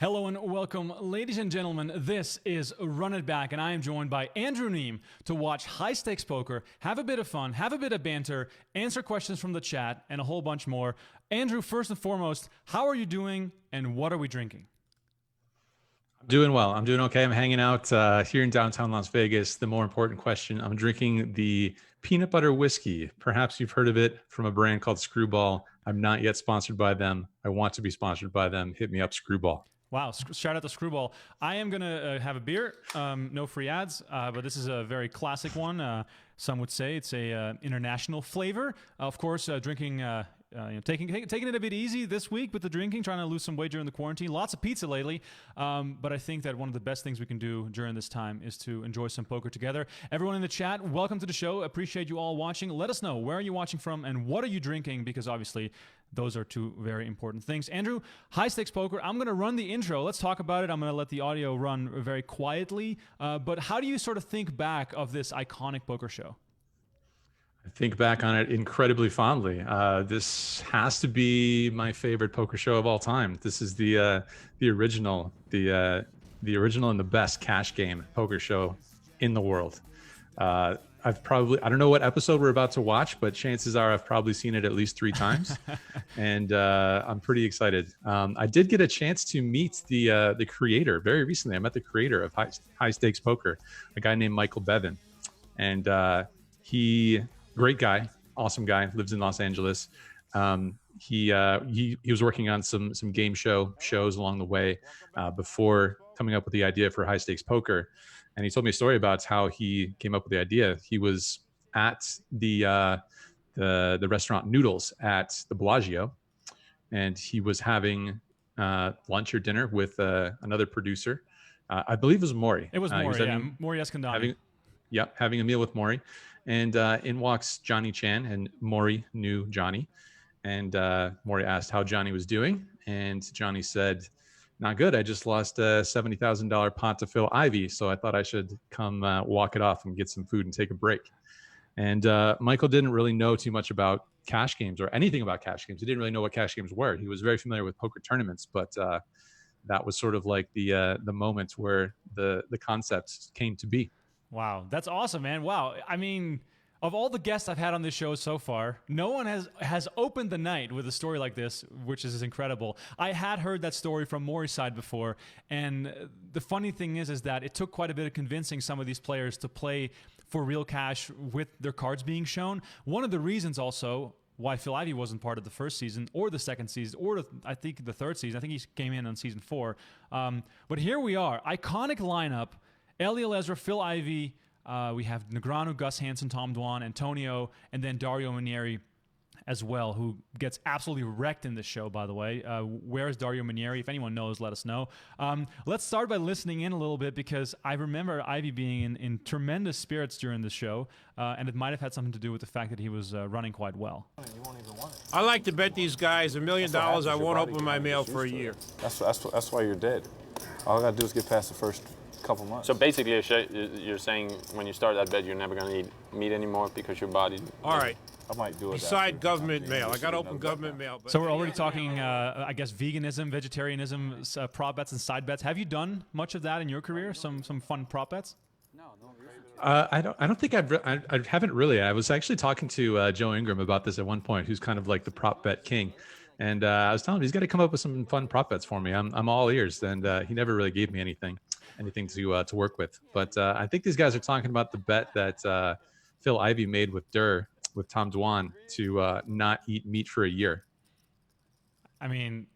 Hello and welcome, ladies and gentlemen. This is Run It Back, and I am joined by Andrew Neeme to watch high-stakes poker, have a bit of fun, have a bit of banter, answer questions from the chat, and a whole bunch more. Andrew, first and foremost, how are you doing, and what are we drinking? I'm doing well. I'm doing okay. I'm hanging out here in downtown Las Vegas. The more important question, I'm drinking the peanut butter whiskey. Perhaps you've heard of it from a brand called Screwball. I'm not yet sponsored by them. I want to be sponsored by them. Hit me up, Screwball. Wow, shout out to Screwball. I am going to have a beer, no free ads, but this is a very classic one. Some would say it's a international flavor. Of course, drinking, taking it a bit easy this week with the drinking, trying to lose some weight during the quarantine. Lots of pizza lately, but I think that one of the best things we can do during this time is to enjoy some poker together. Everyone in the chat, welcome to the show. Appreciate you all watching. Let us know, where are you watching from and what are you drinking, because obviously those are two very important things. Andrew, high stakes poker. I'm going to run the intro. Let's talk about it. I'm going to let the audio run very quietly. But how do you sort of think back of this iconic poker show? I think back on it incredibly fondly. This has to be my favorite poker show of all time. This is the original, the original and the best cash game poker show in the world. I don't know what episode we're about to watch, but chances are I've probably seen it at least 3 times, and I'm pretty excited. I did get a chance to meet the creator very recently. I met the creator of High Stakes Poker, a guy named Michael Bevan, and he, great guy, awesome guy, lives in Los Angeles. He was working on some game shows along the way before coming up with the idea for High Stakes Poker. And he told me a story about how he came up with the idea. He was at the restaurant Noodles at the Bellagio, and he was having lunch or dinner with another producer. I believe it was Maury. It was Maury, Maury Escondani. Having a meal with Maury. And in walks Johnny Chan, and Maury knew Johnny. And Maury asked how Johnny was doing, and Johnny said, "Not good. I just lost a $70,000 pot to Phil Ivey, so I thought I should come walk it off and get some food and take a break." And Michael didn't really know too much about cash games or anything about cash games. He didn't really know what cash games were. He was very familiar with poker tournaments, but that was sort of like the moment where the concept came to be. Wow, that's awesome, man. Wow. I mean, of all the guests I've had on this show so far, no one has opened the night with a story like this, which is incredible. I had heard that story from Maury's side before, and the funny thing is that it took quite a bit of convincing some of these players to play for real cash with their cards being shown. One of the reasons also why Phil Ivey wasn't part of the first season or the second season or I think the third season. I think he came in on season 4. But here we are, iconic lineup. Eliel Ezra, Phil Ivey, we have Negreanu, Gus Hansen, Tom Dwan, Antonio, and then Dario Manieri as well, who gets absolutely wrecked in this show, by the way. Where is Dario Manieri? If anyone knows, let us know. Let's start by listening in a little bit, because I remember Ivey being in tremendous spirits during the show, and it might have had something to do with the fact that he was running quite well. I like to bet these guys $1 million I won't open my mail for a year. That's why you're dead. All I gotta do is get past the first couple months. So basically, you're saying when you start that bet, you're never going to eat meat anymore because your body... All right. I might do it. Beside government mail. I got to open government mail. So we're already talking, I guess, veganism, vegetarianism, prop bets and side bets. Have you done much of that in your career? Some fun prop bets? I don't think I haven't really. I was actually talking to Joe Ingram about this at one point, who's kind of like the prop bet king. And I was telling him he's got to come up with some fun prop bets for me. I'm all ears, and he never really gave me anything to work with. But I think these guys are talking about the bet that Phil Ivey made with Tom Dwan to not eat meat for a year. I mean,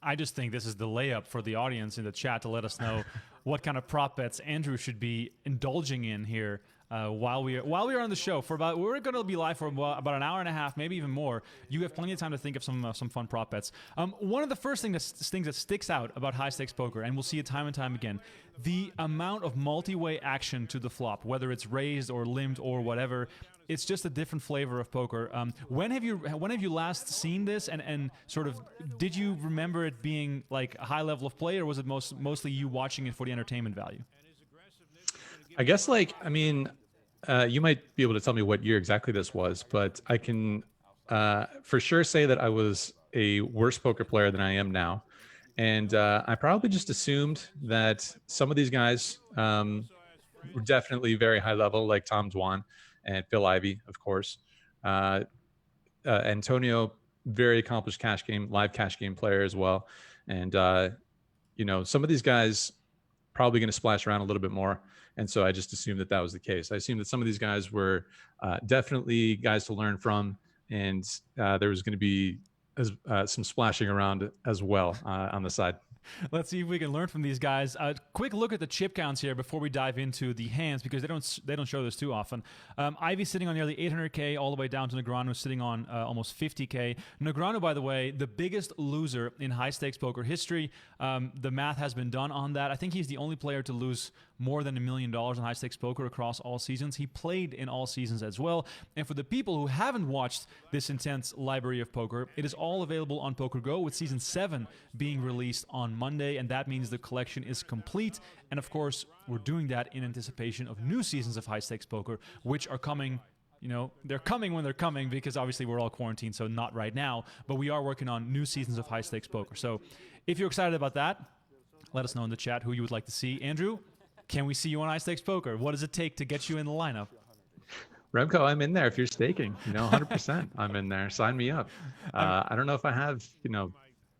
I just think this is the layup for the audience in the chat to let us know what kind of prop bets Andrew should be indulging in here while we are on the show. We're going to be live for about an hour and a half, maybe even more. You have plenty of time to think of some fun prop bets. One of the first things that sticks out about high stakes poker, and we'll see it time and time again, the amount of multi-way action to the flop, whether it's raised or limbed or whatever. It's just a different flavor of poker. When have you last seen this, and sort of did you remember it being like a high level of play, or was it mostly you watching it for the entertainment value? I guess, you might be able to tell me what year exactly this was, but I can for sure say that I was a worse poker player than I am now. And I probably just assumed that some of these guys were definitely very high level, like Tom Dwan and Phil Ivey, of course. Antonio, very accomplished live cash game player as well. And, some of these guys probably going to splash around a little bit more. And so I just assumed that was the case. I assumed that some of these guys were definitely guys to learn from. And there was going to be some splashing around as well on the side. Let's see if we can learn from these guys. Quick look at the chip counts here before we dive into the hands, because they don't show this too often. Ivy sitting on nearly 800K, all the way down to Negreanu sitting on almost 50K. Negreanu, by the way, the biggest loser in high stakes poker history. The math has been done on that. I think he's the only player to lose more than $1 million in high stakes poker across all seasons. He played in all seasons as well. And for the people who haven't watched this intense library of poker, it is all available on PokerGo, with season 7 being released on Monday, and that means the collection is complete. And of course, we're doing that in anticipation of new seasons of high stakes poker, which are coming. They're coming when they're coming, because obviously we're all quarantined, so not right now. But we are working on new seasons of high stakes poker. So if you're excited about that, let us know in the chat who you would like to see. Andrew, can we see you on high stakes poker? What does it take to get you in the lineup? Remco, I'm in there. If you're staking, 100%, I'm in there. Sign me up. I don't know if I have,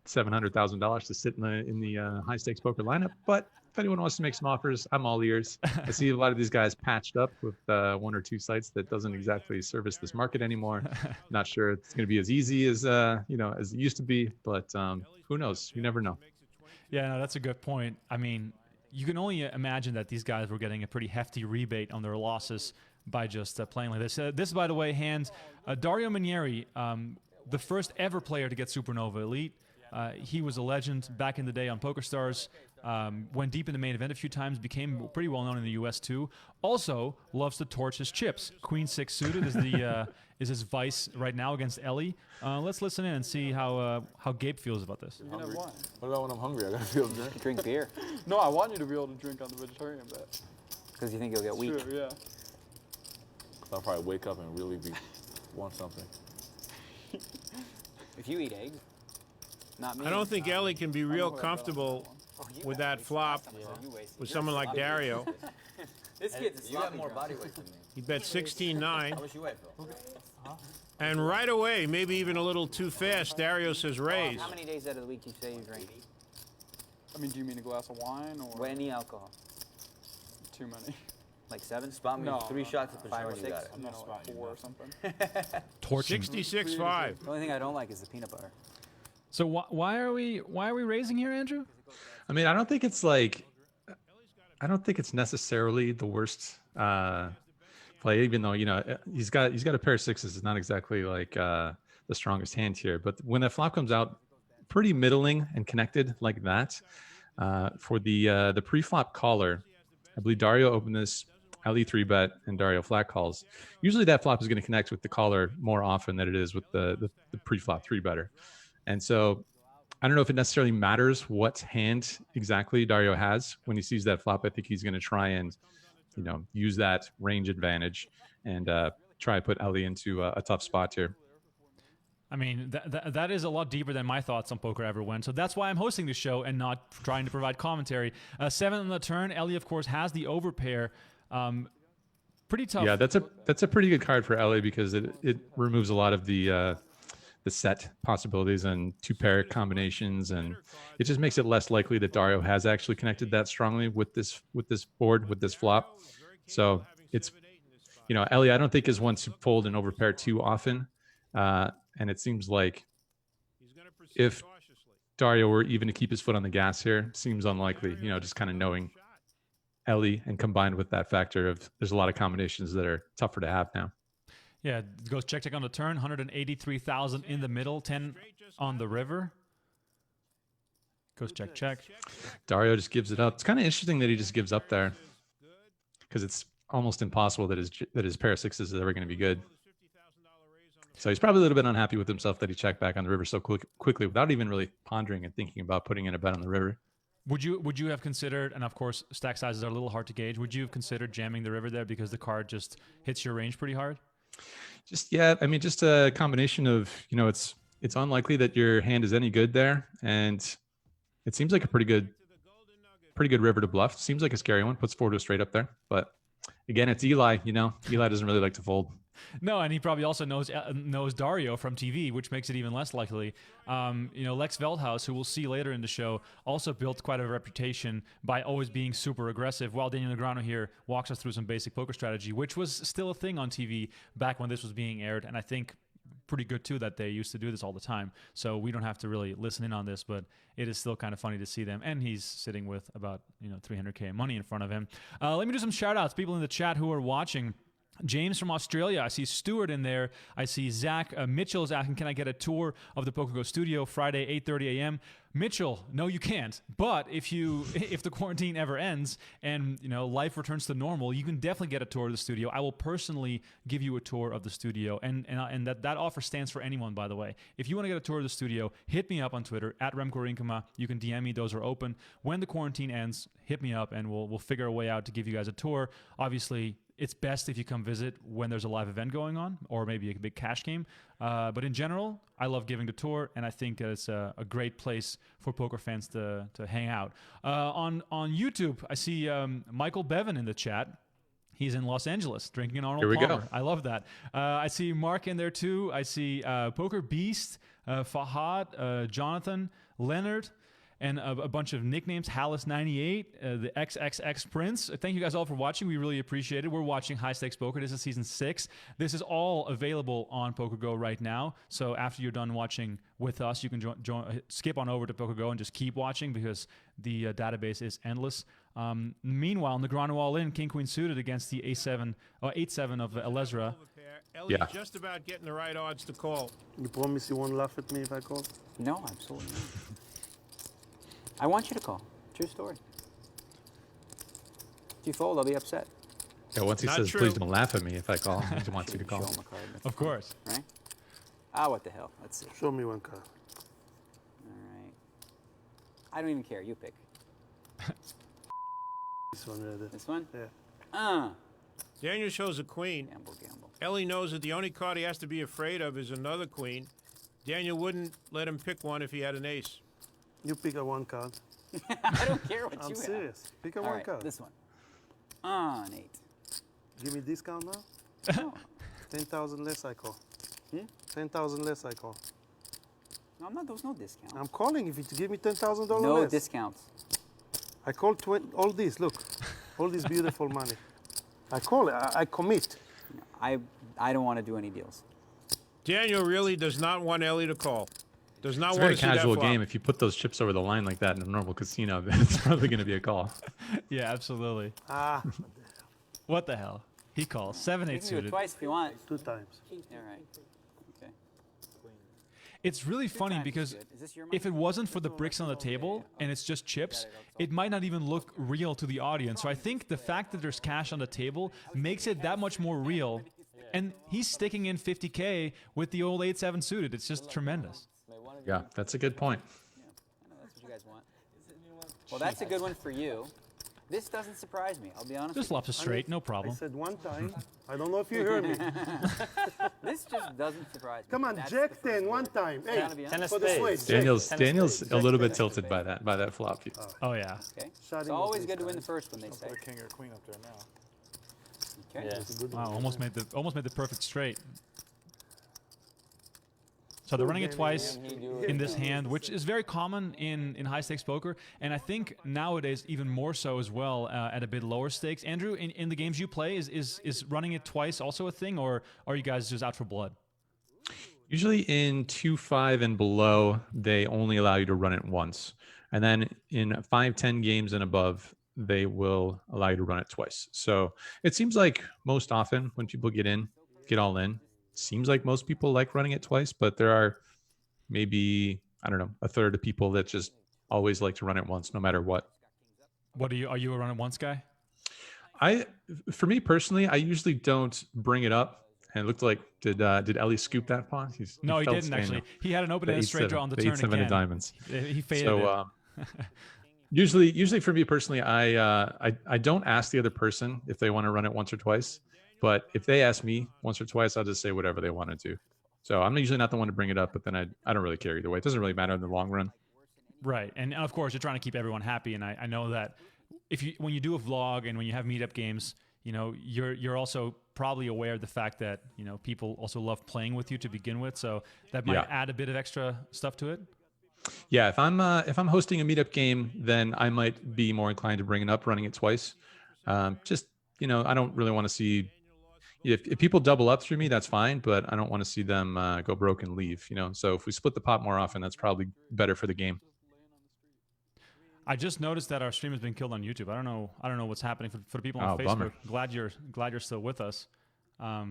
$700,000 to sit in the high stakes poker lineup, but if anyone wants to make some offers, I'm all ears. I see a lot of these guys patched up with 1 or 2 sites that doesn't exactly service this market anymore. Not sure it's going to be as easy as as it used to be, but who knows? You never know. Yeah, no, that's a good point. I mean, you can only imagine that these guys were getting a pretty hefty rebate on their losses by just playing like this. This, by the way, hands Dario Manieri, the first ever player to get Supernova Elite. He was a legend back in the day on PokerStars. Went deep in the main event a few times, became pretty well known in the US too. Also loves to torch his chips. Queen 6 suited is is his vice right now against Ellie. Let's listen in and see how Gabe feels about this. What about when I'm hungry? I gotta be able to drink. Drink beer. No, I want you to be able to drink on the vegetarian bet. Because you think you'll get weak. Sure, yeah. I'll probably wake up and really want something. If you eat eggs, not me. I don't think Ellie can be real comfortable with that flop with someone like Dario. This kid's a you have more body weight than me. He bet 16-9. How much you weigh, Phil? And right away, maybe even a little too fast, Dario says raise. How many days out of the week do you say you drink? I mean, do you mean a glass of wine or Any alcohol? too many? Like 7? Spot me No, 3 shots of 5 or Patron, you 6? got it. I'm not like 4 or something. Torching. 66-5. The only thing I don't like is the peanut butter. So why are we raising here, Andrew? I mean, I don't think it's necessarily the worst play, even though he's got a pair of 6s. It's not exactly like the strongest hand here, but when that flop comes out pretty middling and connected like that, for the pre-flop caller, I believe Dario opened this LE 3-bet and Dario flat calls. Usually that flop is going to connect with the caller more often than it is with the pre-flop 3-better. And so I don't know if it necessarily matters what hand exactly Dario has when he sees that flop. I think he's going to try and, use that range advantage and try to put Ellie into a tough spot here. I mean, that is a lot deeper than my thoughts on poker ever went. So that's why I'm hosting this show and not trying to provide commentary. 7 on the turn. Ellie, of course, has the overpair. Pretty tough. Yeah, that's a pretty good card for Ellie because it removes a lot of the set possibilities and 2-pair combinations, and it just makes it less likely that Dario has actually connected that strongly with this board, with this flop. So it's, Ellie, I don't think is one to fold and overpair too often. And it seems like if Dario were even to keep his foot on the gas here, seems unlikely, just kind of knowing Ellie and combined with that factor of there's a lot of combinations that are tougher to have now. Yeah, it goes check on the turn, 183,000 in the middle, 10 on the river. Goes check. Dario just gives it up. It's kind of interesting that he just gives up there because it's almost impossible that his pair of 6s is ever going to be good. So he's probably a little bit unhappy with himself that he checked back on the river so quickly without even really pondering and thinking about putting in a bet on the river. Would you have considered, and of course stack sizes are a little hard to gauge, would you have considered jamming the river there because the card just hits your range pretty hard? Just a combination of, it's unlikely that your hand is any good there. And It seems like a pretty good river to bluff. Seems like a scary one. Puts forward a straight up there, but again, it's Eli. You know, Eli doesn't really like to fold. No, and he probably also knows Dario from TV, which makes it even less likely. Lex Veldhuis, who we'll see later in the show, also built quite a reputation by always being super aggressive, while Daniel Negreanu here walks us through some basic poker strategy, which was still a thing on TV back when this was being aired, and I think pretty good too that they used to do this all the time. So we don't have to really listen in on this, but it is still kind of funny to see them. And he's sitting with about 300K money in front of him. Let me do some shout outs. People in the chat who are watching. James from Australia. I see Stuart in there. I see Zach. Mitchell is asking, can I get a tour of the PokerGo studio Friday, 8:30 a.m.? Mitchell, no, you can't. But if the quarantine ever ends and life returns to normal, you can definitely get a tour of the studio. I will personally give you a tour of the studio, and that offer stands for anyone, by the way. If you want to get a tour of the studio, hit me up on Twitter at Remco Rinkema. You can DM me; those are open. When the quarantine ends, hit me up, and we'll figure a way out to give you guys a tour. Obviously, it's best if you come visit when there's a live event going on or maybe a big cash game. But in general, I love giving the tour, and I think it's a great place for poker fans to hang out. On YouTube, I see Michael Bevan in the chat. He's in Los Angeles drinking an Arnold Palmer. I love that. I see Mark in there too. I see Poker Beast, Fahad, Jonathan, Leonard, and a bunch of nicknames, Hallis98, the XXX Prince. Thank you guys all for watching. We really appreciate it. We're watching High Stakes Poker. This is season 6. This is all available on PokerGo right now. So after you're done watching with us, you can skip on over to PokerGo and just keep watching because the database is endless. Meanwhile, Negreanu all in, King Queen suited against the 8-7 of Elezra. Ellie's just about getting the right odds to call. You promise you won't laugh at me if I call? No, absolutely not. I want you to call. True story. If you fold, I'll be upset. Yeah, once he says, please don't laugh at me if I call, I just want you to call. Show him a card. Of course. Right? What the hell? Let's see. Show me one card. All right. I don't even care. You pick. This one right there. This one? Yeah. Daniel shows a queen. Gamble. Ellie knows that the only card he has to be afraid of is another queen. Daniel wouldn't let him pick one if he had an ace. You pick a one card. I don't care what I'm you serious. Pick a have. one Right, card. this one. An 8. Give me discount now? No. 10,000 less I call. 10,000 less I call. No, I'm not. There's no discount. I'm calling if you give me $10,000 less. No discounts. I call all this. Look, all this beautiful money. I call it. I commit. I don't want to do any deals. Daniel really does not want Ellie to call. Does not It's a want very to see that casual flop. game. If you put those chips over the line like that in a normal casino, it's probably going to be a call. Yeah, absolutely. What the hell? He calls. 7-8 You can do it suited. twice if you want. 2 times. All right. Okay. It's really funny times is because good. Is this your money? if it wasn't for the bricks on the table and it's just chips, it might not even look real to the audience. So I think the fact that there's cash on the table makes it that much more real. And he's sticking in 50K with the old 8-7 suited. It's just tremendous. Yeah, that's a good point. I know that's what you guys want. Well, that's a good one for you. This doesn't surprise me. I'll be honest. Just with flops it straight, no I problem. said one time. I don't know if you heard me. you. This just doesn't surprise me. Come on, That's Jack the 10 first one time. Hey, Gotta be honest. for the switch. Daniel's a little bit tilted by that flop. Oh, yeah. Okay. Shot It's him always with good to this win the guy. first one, they I'll say. put a king or a queen up there now. Okay. That's a good Wow, one. almost made the perfect straight. So they're running it twice in this hand, which is very common in high stakes poker, and I think nowadays even more so as well at a bit lower stakes. Andrew, in the games you play, is running it twice also a thing, or are you guys just out for blood? Usually in 2-5 and below, they only allow you to run it once, and then in 5-10 games and above, they will allow you to run it twice. So it seems like most often when people get all in. Seems like most people like running it twice, but there are maybe, I don't know, a third of people that just always like to run it once, no matter what. Are you a run it once guy? For me personally, I usually don't bring it up. And it looked like, did Ellie scoop that pawn? No, he didn't actually. He had an open and a straight draw on the turn again. 8-7 of diamonds. He faded So usually for me personally, I don't ask the other person if they want to run it once or twice. But if they ask me once or twice, I'll just say whatever they want to do. So I'm usually not the one to bring it up, but then I don't really care either way. It doesn't really matter in the long run. Right, and of course you're trying to keep everyone happy, and I know that when you do a vlog and when you have meetup games, you're also probably aware of the fact that people also love playing with you to begin with, so that might add a bit of extra stuff to it. Yeah, if I'm hosting a meetup game, then I might be more inclined to bring it up, running it twice. Just I don't really want to see if people double up through me, that's fine, but I don't want to see them go broke and leave. So if we split the pot more often, that's probably better for the game. I just noticed that our stream has been killed on YouTube. I don't know what's happening for the people on Facebook. Bummer. Glad you're still with us. I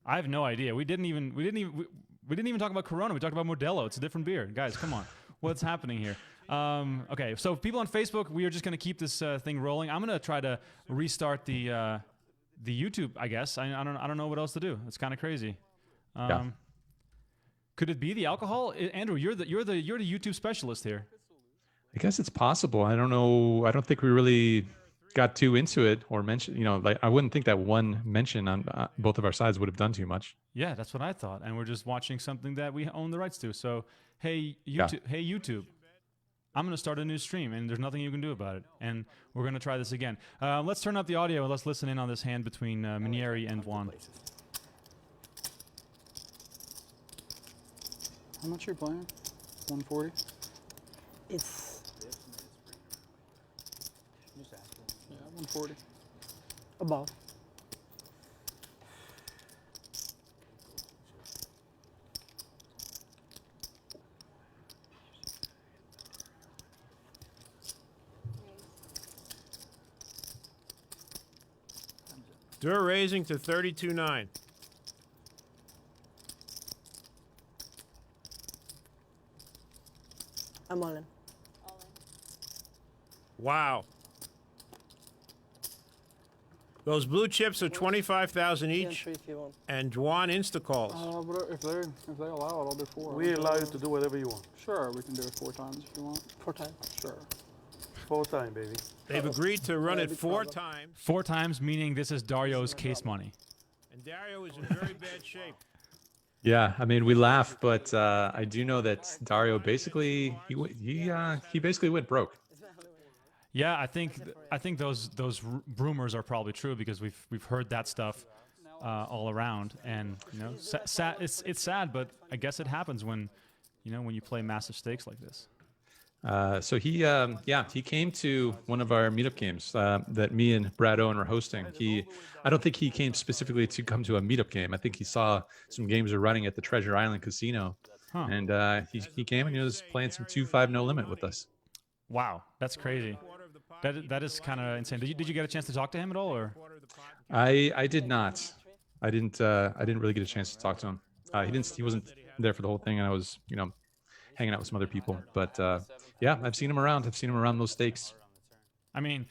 have no idea. We didn't even talk about Corona. We talked about Modelo. It's a different beer, guys. Come on, what's happening here? Okay, so people on Facebook, we are just gonna keep this thing rolling. I'm gonna try to restart the YouTube. I guess I don't know what else to do. It's kind of crazy. Could it be the alcohol? Andrew, you're the YouTube specialist here. I guess it's possible. I don't know. I don't think we really got too into it or mentioned. I wouldn't think that one mention on both of our sides would have done too much. Yeah, that's what I thought. And we're just watching something that we own the rights to. So, hey YouTube, I'm going to start a new stream, and there's nothing you can do about it. And we're going to try this again. Let's turn up the audio and let's listen in on this hand between Minieri and Dwan. How much are you playing? 140? It's... Yeah, 140. Above. Dur raising to 32-9. I'm all in. Wow. Those blue chips are 25,000 each, and Dwan insta-calls. But if they allow it, I'll do 4. We allow you to do whatever you want. Sure, we can do it 4 times if you want. 4 times? Sure. 4 times, baby. They've agreed to run it 4 times. 4 times, meaning this is Dario's case money. And Dario is in very bad shape. Yeah, I mean, we laugh, but I do know that Dario basically he basically went broke. Yeah, I think those rumors are probably true because we've heard that stuff all around, and it's sad, but I guess it happens when you play massive stakes like this. So he came to one of our meetup games that me and Brad Owen were hosting. I don't think he came specifically to come to a meetup game. I think he saw some games were running at the Treasure Island Casino, and he came and he was playing some 2-5 no limit with us. Wow, that's crazy. That is kind of insane. Did you get a chance to talk to him at all, or? I did not. I didn't really get a chance to talk to him. He wasn't there for the whole thing, and I was hanging out with some other people. But yeah, I've seen him around. I've seen him around those stakes. I mean,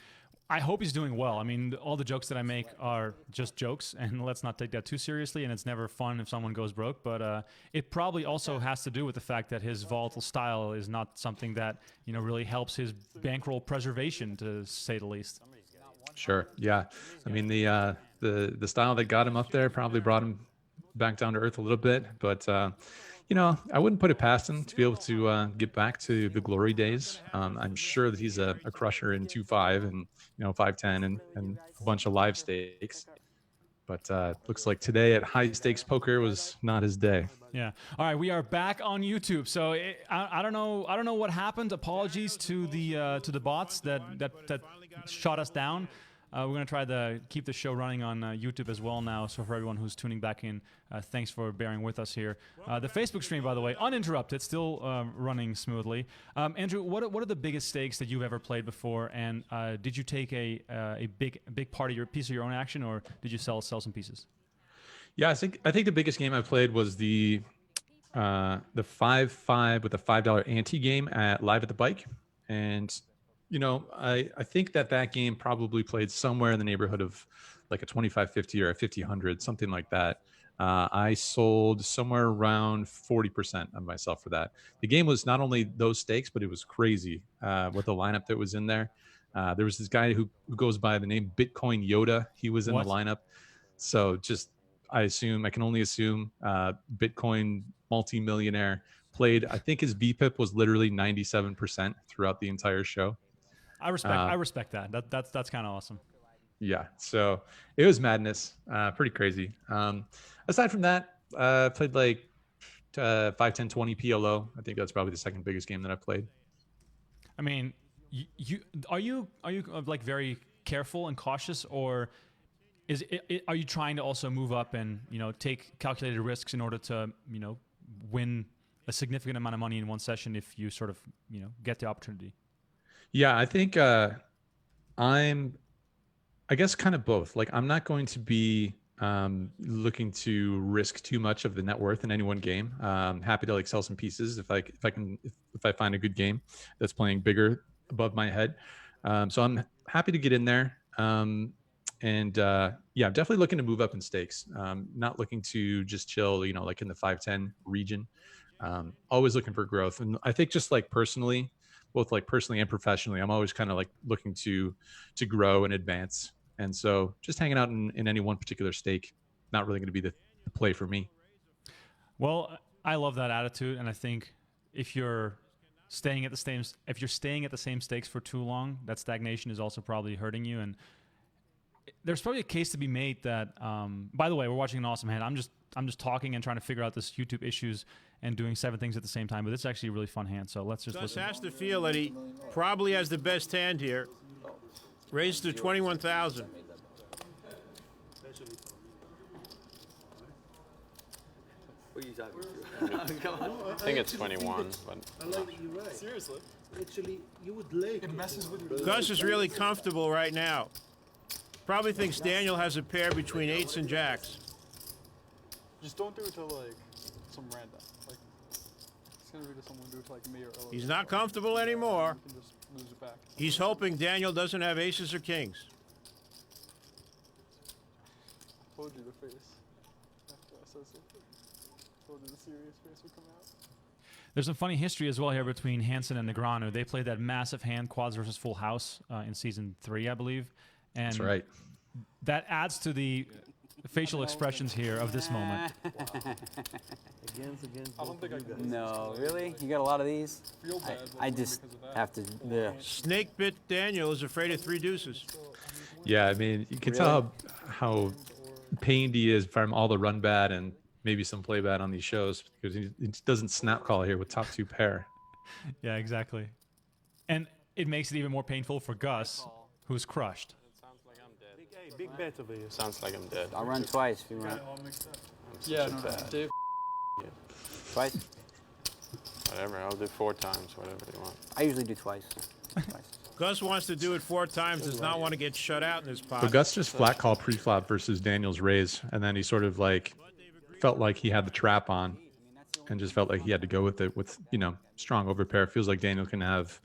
I hope he's doing well. I mean, all the jokes that I make are just jokes, and let's not take that too seriously, and it's never fun if someone goes broke, but it probably also has to do with the fact that his volatile style is not something that, really helps his bankroll preservation, to say the least. Sure, yeah. I mean, the style that got him up there probably brought him back down to earth a little bit, but I wouldn't put it past him to be able to get back to the glory days. I'm sure that he's a crusher in 2-5 and 5-10 and a bunch of live stakes. But looks like today at high stakes poker was not his day. Yeah. All right, we are back on YouTube. So I don't know what happened. Apologies to the bots that shot us down. We're going to try to keep the show running on YouTube as well now. So for everyone who's tuning back in, thanks for bearing with us here. The Facebook stream, by the way, uninterrupted, still running smoothly. Andrew, what are the biggest stakes that you've ever played before? And did you take a big part of your piece of your own action, or did you sell some pieces? Yeah, I think the biggest game I played was the 5-5 with a $5 ante game at Live at the Bike, and I think that game probably played somewhere in the neighborhood of like a 25-50 or a 50-100, something like that. I sold somewhere around 40% of myself for that. The game was not only those stakes, but it was crazy with the lineup that was in there. There was this guy who goes by the name Bitcoin Yoda. He was in the lineup. So I can only assume Bitcoin multimillionaire played. I think his VPIP was literally 97% throughout the entire show. I respect that. That's kind of awesome. Yeah, so it was madness. Pretty crazy. Aside from that, played like 5, 10, 20 PLO. I think that's probably the second biggest game that I've played. I mean, you are you like very careful and cautious, or are you trying to also move up and take calculated risks in order to win a significant amount of money in one session if you sort of get the opportunity? Yeah, I think I guess kind of both. Like, I'm not going to be looking to risk too much of the net worth in any one game. Happy to like sell some pieces if I find a good game that's playing bigger above my head. So I'm happy to get in there. I'm definitely looking to move up in stakes. Not looking to just chill, like in the 5-10 region. Always looking for growth. And I think just like personally, both like personally and professionally, I'm always kind of like looking to grow and advance. And so just hanging out in any one particular stake, not really going to be the play for me. Well, I love that attitude. And I think if you're staying at the same stakes for too long, that stagnation is also probably hurting you. And there's probably a case to be made that, by the way, we're watching an awesome hand. I'm just talking and trying to figure out this YouTube issues and doing 7 things at the same time, but it's actually a really fun hand. So let's just listen. Gus has to feel that he probably has the best hand here. Raised to 21,000. What are you talking to? I think it's 21, but Seriously. Actually, you would like it messes with your Gus is really comfortable right now. Probably thinks Daniel has a pair between 8s and jacks. Just don't do it to like some random. Like it's gonna be to someone do it to like me or Ella. He's not comfortable anymore. You can just lose it back. He's hoping Daniel doesn't have aces or kings. I told you the face. After I said something. I told you the serious face would come out. There's some funny history as well here between Hansen and Negreanu. They played that massive hand, quads versus full house, in season 3, I believe. And That's right. That adds to the facial expressions here of this moment. against I don't think I can. No, really? You got a lot of these? Feel bad, I but just because of that. have to. Yeah. Snake bit Daniel is afraid of 3 deuces. Yeah, I mean, you can tell how pained he is from all the run bad and maybe some play bad on these shows because he doesn't snap call here with top 2 pair. Yeah, exactly. And it makes it even more painful for Gus, who's crushed. sounds like I'm dead. Big bet over here. Sounds like I'm dead. I'll run twice if you want. Yeah, no, Dave. Twice? Whatever, I'll do 4 times, whatever you want. I usually do twice. Gus wants to do it 4 times, does not want to get shut out in this pot. So Gus just flat call pre-flop versus Daniel's raise, and then he sort of like felt like he had the trap on and just felt like he had to go with it with, strong overpair. Feels like Daniel can have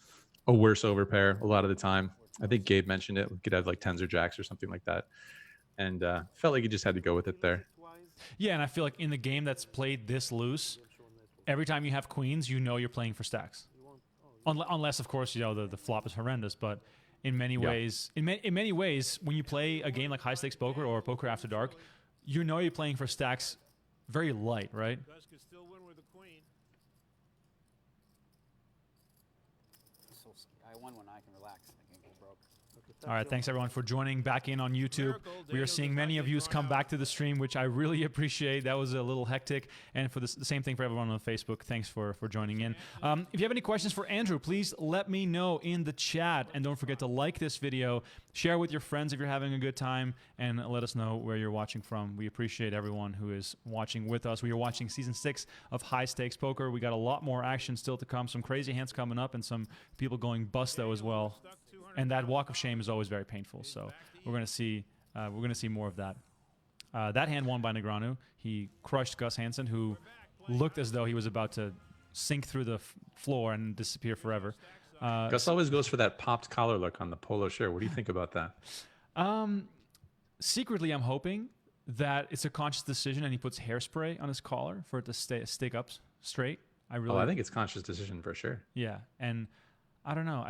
a worse overpair a lot of the time. I think Gabe mentioned it. We could have like 10s or jacks or something like that. And felt like he just had to go with it there. Yeah, and I feel like in the game that's played this loose, every time you have queens, you're playing for stacks. Unless, of course, the flop is horrendous. But in many ways, in many ways, when you play a game like High Stakes Poker or Poker After Dark, you're playing for stacks very light, right? Gus can still win with a queen. I won when I can relax. I can go broke. All right, thanks everyone for joining back in on YouTube. We are seeing many of you come back to the stream, which I really appreciate. That was a little hectic. And for the same thing for everyone on Facebook, thanks for joining in. If you have any questions for Andrew, please let me know in the chat. And don't forget to like this video, share with your friends if you're having a good time, and let us know where you're watching from. We appreciate everyone who is watching with us. We are watching Season 6 of High Stakes Poker. We got a lot more action still to come, some crazy hands coming up, and some people going busto as well. And that walk of shame is always very painful. So we're gonna see more of that. That hand won by Negreanu. He crushed Gus Hansen, who looked as though he was about to sink through the floor and disappear forever. Gus always goes for that popped collar look on the polo shirt. What do you think about that? Secretly, I'm hoping that it's a conscious decision and he puts hairspray on his collar for it to stick up straight. I think it's conscious decision for sure. Yeah, and I don't know.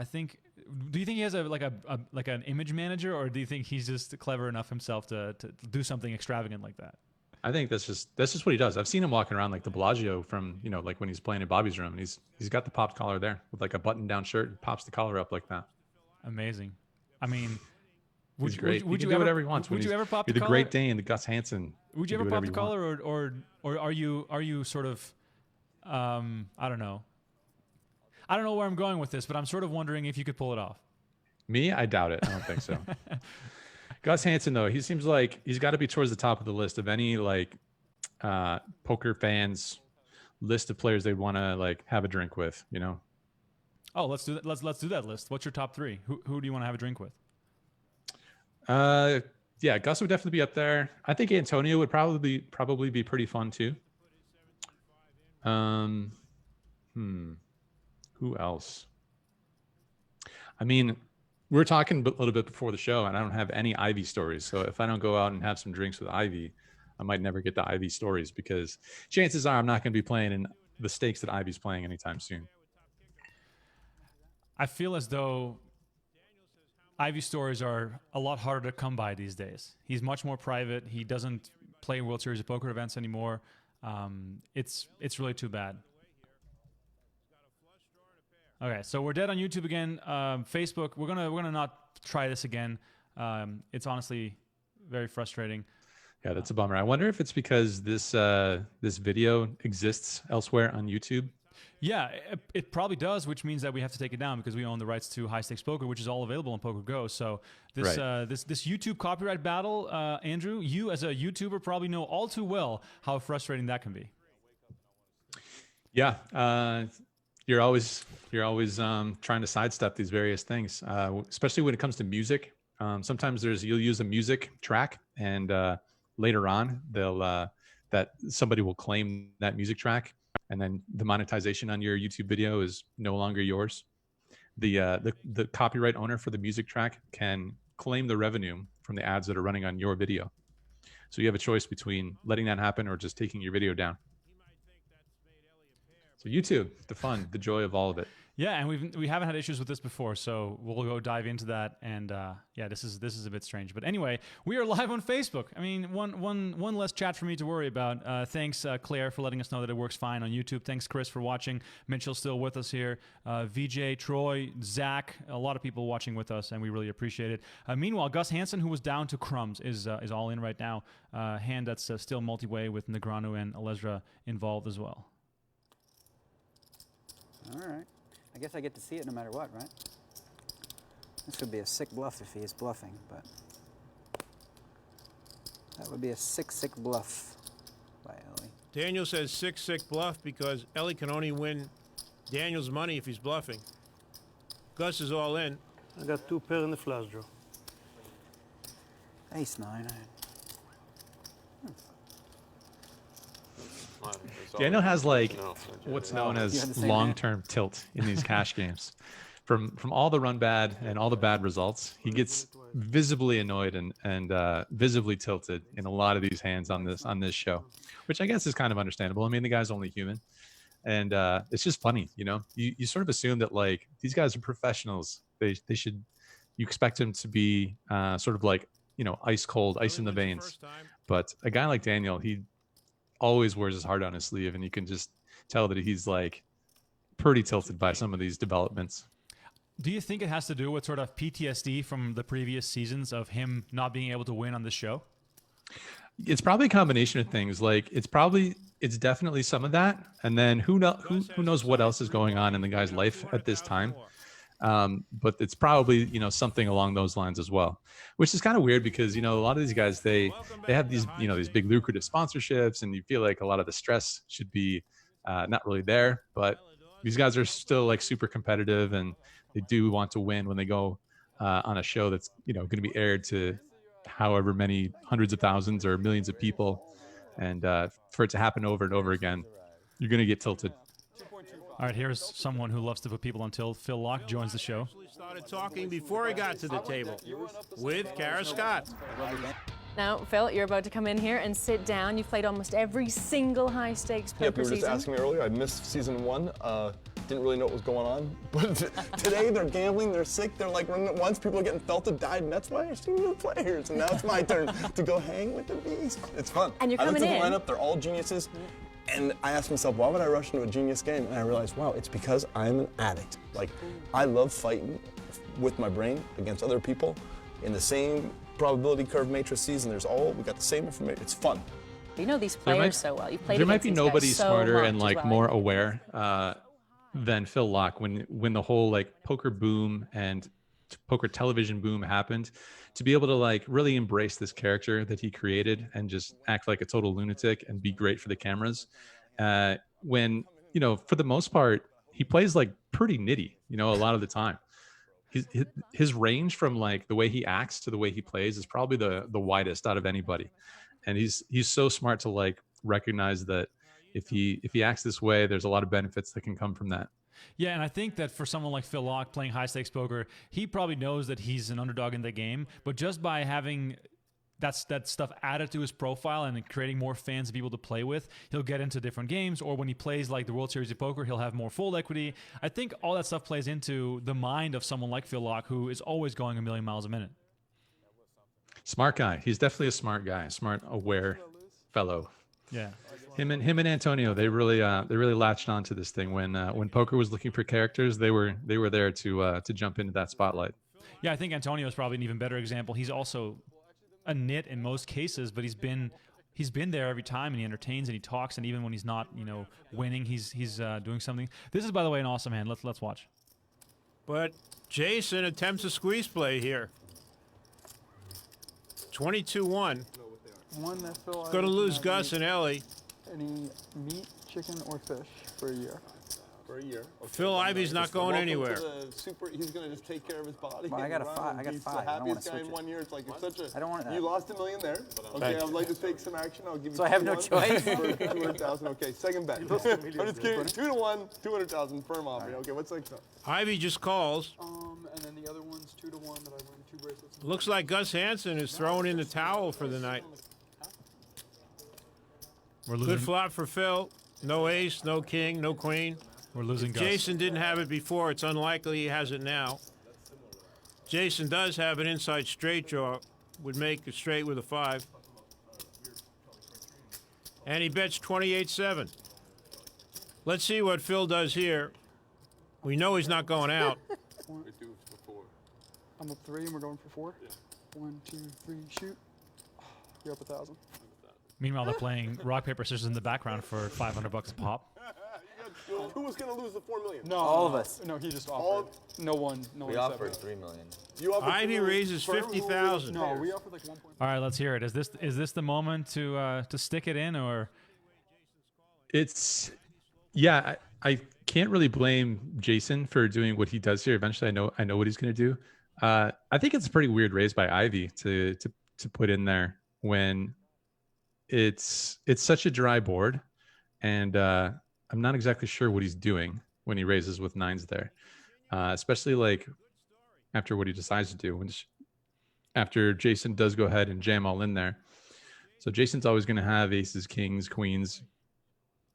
Do you think he has an image manager, or do you think he's just clever enough himself to do something extravagant like that? I think that's just what he does. I've seen him walking around like the Bellagio from, you know, like when he's playing in Bobby's room, and he's got the popped collar there with like a button-down shirt and pops the collar up like that. Amazing. I mean, He's great. Would you do whatever he wants. Would you ever pop the collar? collar? The Great Dane, the Gus Hansen. Would you ever pop the collar, or are you sort of, I don't know. I don't know where I'm going with this, but I'm sort of wondering if you could pull it off. Me? I doubt it. I don't think so. Gus Hansen, though, he seems like he's got to be towards the top of the list of any like poker fans list of players they want to like have a drink with. You know. Oh, let's do that. Let's do that list. What's your top 3? Who do you want to have a drink with? Yeah, Gus would definitely be up there. I think Antonio would probably be pretty fun too. Who else? I mean, we were talking a little bit before the show, and I don't have any Ivy stories. So if I don't go out and have some drinks with Ivy, I might never get the Ivy stories, because chances are I'm not going to be playing in the stakes that Ivy's playing anytime soon. I feel as though Ivy stories are a lot harder to come by these days. He's much more private. He doesn't play World Series of Poker events anymore. It's really too bad. Okay, so we're dead on YouTube again. Facebook, we're gonna not try this again. It's honestly very frustrating. Yeah, that's a bummer. I wonder if it's because this video exists elsewhere on YouTube. Yeah, it probably does, which means that we have to take it down because we own the rights to High Stakes Poker, which is all available on PokerGo. So this this YouTube copyright battle, Andrew, you as a YouTuber probably know all too well how frustrating that can be. Yeah, you're always trying to sidestep these various things, especially when it comes to music. Sometimes you'll use a music track, and later on that somebody will claim that music track, and then the monetization on your YouTube video is no longer yours. The copyright owner for the music track can claim the revenue from the ads that are running on your video. So you have a choice between letting that happen or just taking your video down. So YouTube, the fun, the joy of all of it. Yeah, and we haven't had issues with this before, so we'll go dive into that. And yeah, this is a bit strange, but anyway, we are live on Facebook. I mean, one less chat for me to worry about. Thanks, Claire, for letting us know that it works fine on YouTube. Thanks, Chris, for watching. Mitchell's still with us here. VJ, Troy, Zach, a lot of people watching with us, and we really appreciate it. Meanwhile, Gus Hansen, who was down to crumbs, is all in right now. Hand that's still multi-way with Negreanu and Alesra involved as well. All right. I guess I get to see it no matter what, right? This would be a sick bluff if he is bluffing, but that would be a sick bluff by Ellie. Daniel says sick bluff because Ellie can only win Daniel's money if he's bluffing. Gus is all in. I got 2 pair in the flush draw. Ace-9. Daniel has like what's known as long-term tilt in these cash games. From all the run bad and all the bad results, he gets visibly annoyed and visibly tilted in a lot of these hands on this show, which I guess is kind of understandable. I mean, the guy's only human, and it's just funny, you know. You sort of assume that like these guys are professionals. They should, you expect him to be sort of like, you know, ice cold, ice in the veins. But a guy like Daniel, he always wears his heart on his sleeve, and you can just tell that he's like pretty tilted by some of these developments. Do you think it has to do with sort of PTSD from the previous seasons of him not being able to win on the show? It's probably a combination of things. Like it's definitely some of that, and then who knows what else is going on in the guy's life at this time. But it's probably, you know, something along those lines as well, which is kind of weird because, you know, a lot of these guys, they have these, you know, these big lucrative sponsorships, and you feel like a lot of the stress should be not really there, but these guys are still like super competitive, and they do want to win when they go on a show that's, you know, going to be aired to however many hundreds of thousands or millions of people. And for it to happen over and over again, you're going to get tilted. All right, here's someone who loves to put people on tilt. Phil Locke joins the show. Started talking before he got to the table with Kara Scott. Now, Phil, you're about to come in here and sit down. You've played almost every single high-stakes poker Yep, you were just season. asking me earlier. I missed season 1. didn't really know what was going on. But today they're gambling, they're sick, they're like running at once, people are getting felted, died, and that's why I see new players. And now it's my turn to go hang with the beast. It's fun. And you're I looked coming at the in. lineup, they're all geniuses. And I asked myself, why would I rush into a genius game? And I realized, wow, it's because I'm an addict. Like, I love fighting with my brain against other people in the same probability curve matrices, and we got the same information. It's fun. You know these players so well. You've played There might against be these nobody guys so smarter much and as like well. more aware than Phil Locke when the whole like poker boom and poker television boom happened, to be able to like really embrace this character that he created and just act like a total lunatic and be great for the cameras. When, you know, for the most part, he plays like pretty nitty, you know, a lot of the time. His range from like the way he acts to the way he plays is probably the widest out of anybody. And he's so smart to like recognize that if he acts this way, there's a lot of benefits that can come from that. Yeah, and I think that for someone like Phil Locke playing high-stakes poker, he probably knows that he's an underdog in the game, but just by having that stuff added to his profile and creating more fans and people to play with, he'll get into different games, or when he plays like the World Series of Poker, he'll have more fold equity. I think all that stuff plays into the mind of someone like Phil Locke, who is always going a million miles a minute. Smart guy. He's definitely a smart guy, smart, aware fellow. Yeah. Him and Antonio, they really latched onto this thing when poker was looking for characters. They were there to jump into that spotlight. Yeah, I think Antonio is probably an even better example. He's also a nit in most cases, but he's been there every time, and he entertains and he talks, and even when he's not, you know, winning, he's doing something. This is, by the way, an awesome hand. Let's watch. But Jason attempts a squeeze play here. 22-1. One that Phil Going to Ivey lose cannot Gus eat and Ellie. Any meat, chicken, or fish for a year. For a year. Okay, Phil Ivy's not going anywhere. He's going to just take care of his body. Well, I got a five. I got He's five. the I don't want happiest to guy switch in it. 1 year. It's like it's such a. I don't want to. You lost $1 million there. Okay, I'd like to take some action. I'll give you. So I have no 2-1 choice? for 200,000. Okay, second bet. I'm just kidding. 2-1, 200,000 firm offer. Okay, what's next? Ivy just calls. And then the other one's 2-1 that I win 2 bracelets. Looks like Gus Hansen is throwing in the towel for the night. We're losing. Good flop for Phil. No ace, no king, no queen. We're losing If Gus. Jason didn't have it before, it's unlikely he has it now. Jason does have an inside straight draw. Would make a straight with a 5. And he bets 28-7. Let's see what Phil does here. We know he's not going out. I'm up 3 and we're going for 4. Yeah. 1, 2, 3, shoot. You're up 1,000. Meanwhile, they're playing rock, paper, scissors in the background for $500 a pop. Who was going to lose the $4 million? No, All of us. No, he just offered. No one. We offered $3 million. You offered Ivy $3 million raises for who 50,000. No, we offered like 1. All right, let's hear it. Is this the moment to stick it in, or? It's, yeah, I can't really blame Jason for doing what he does here. Eventually, I know what he's going to do. I think it's a pretty weird raise by Ivy to put in there when it's such a dry board, and I'm not exactly sure what he's doing when he raises with 9s there, especially like after what he decides to do. After Jason does go ahead and jam all in there. So Jason's always going to have aces, kings, queens,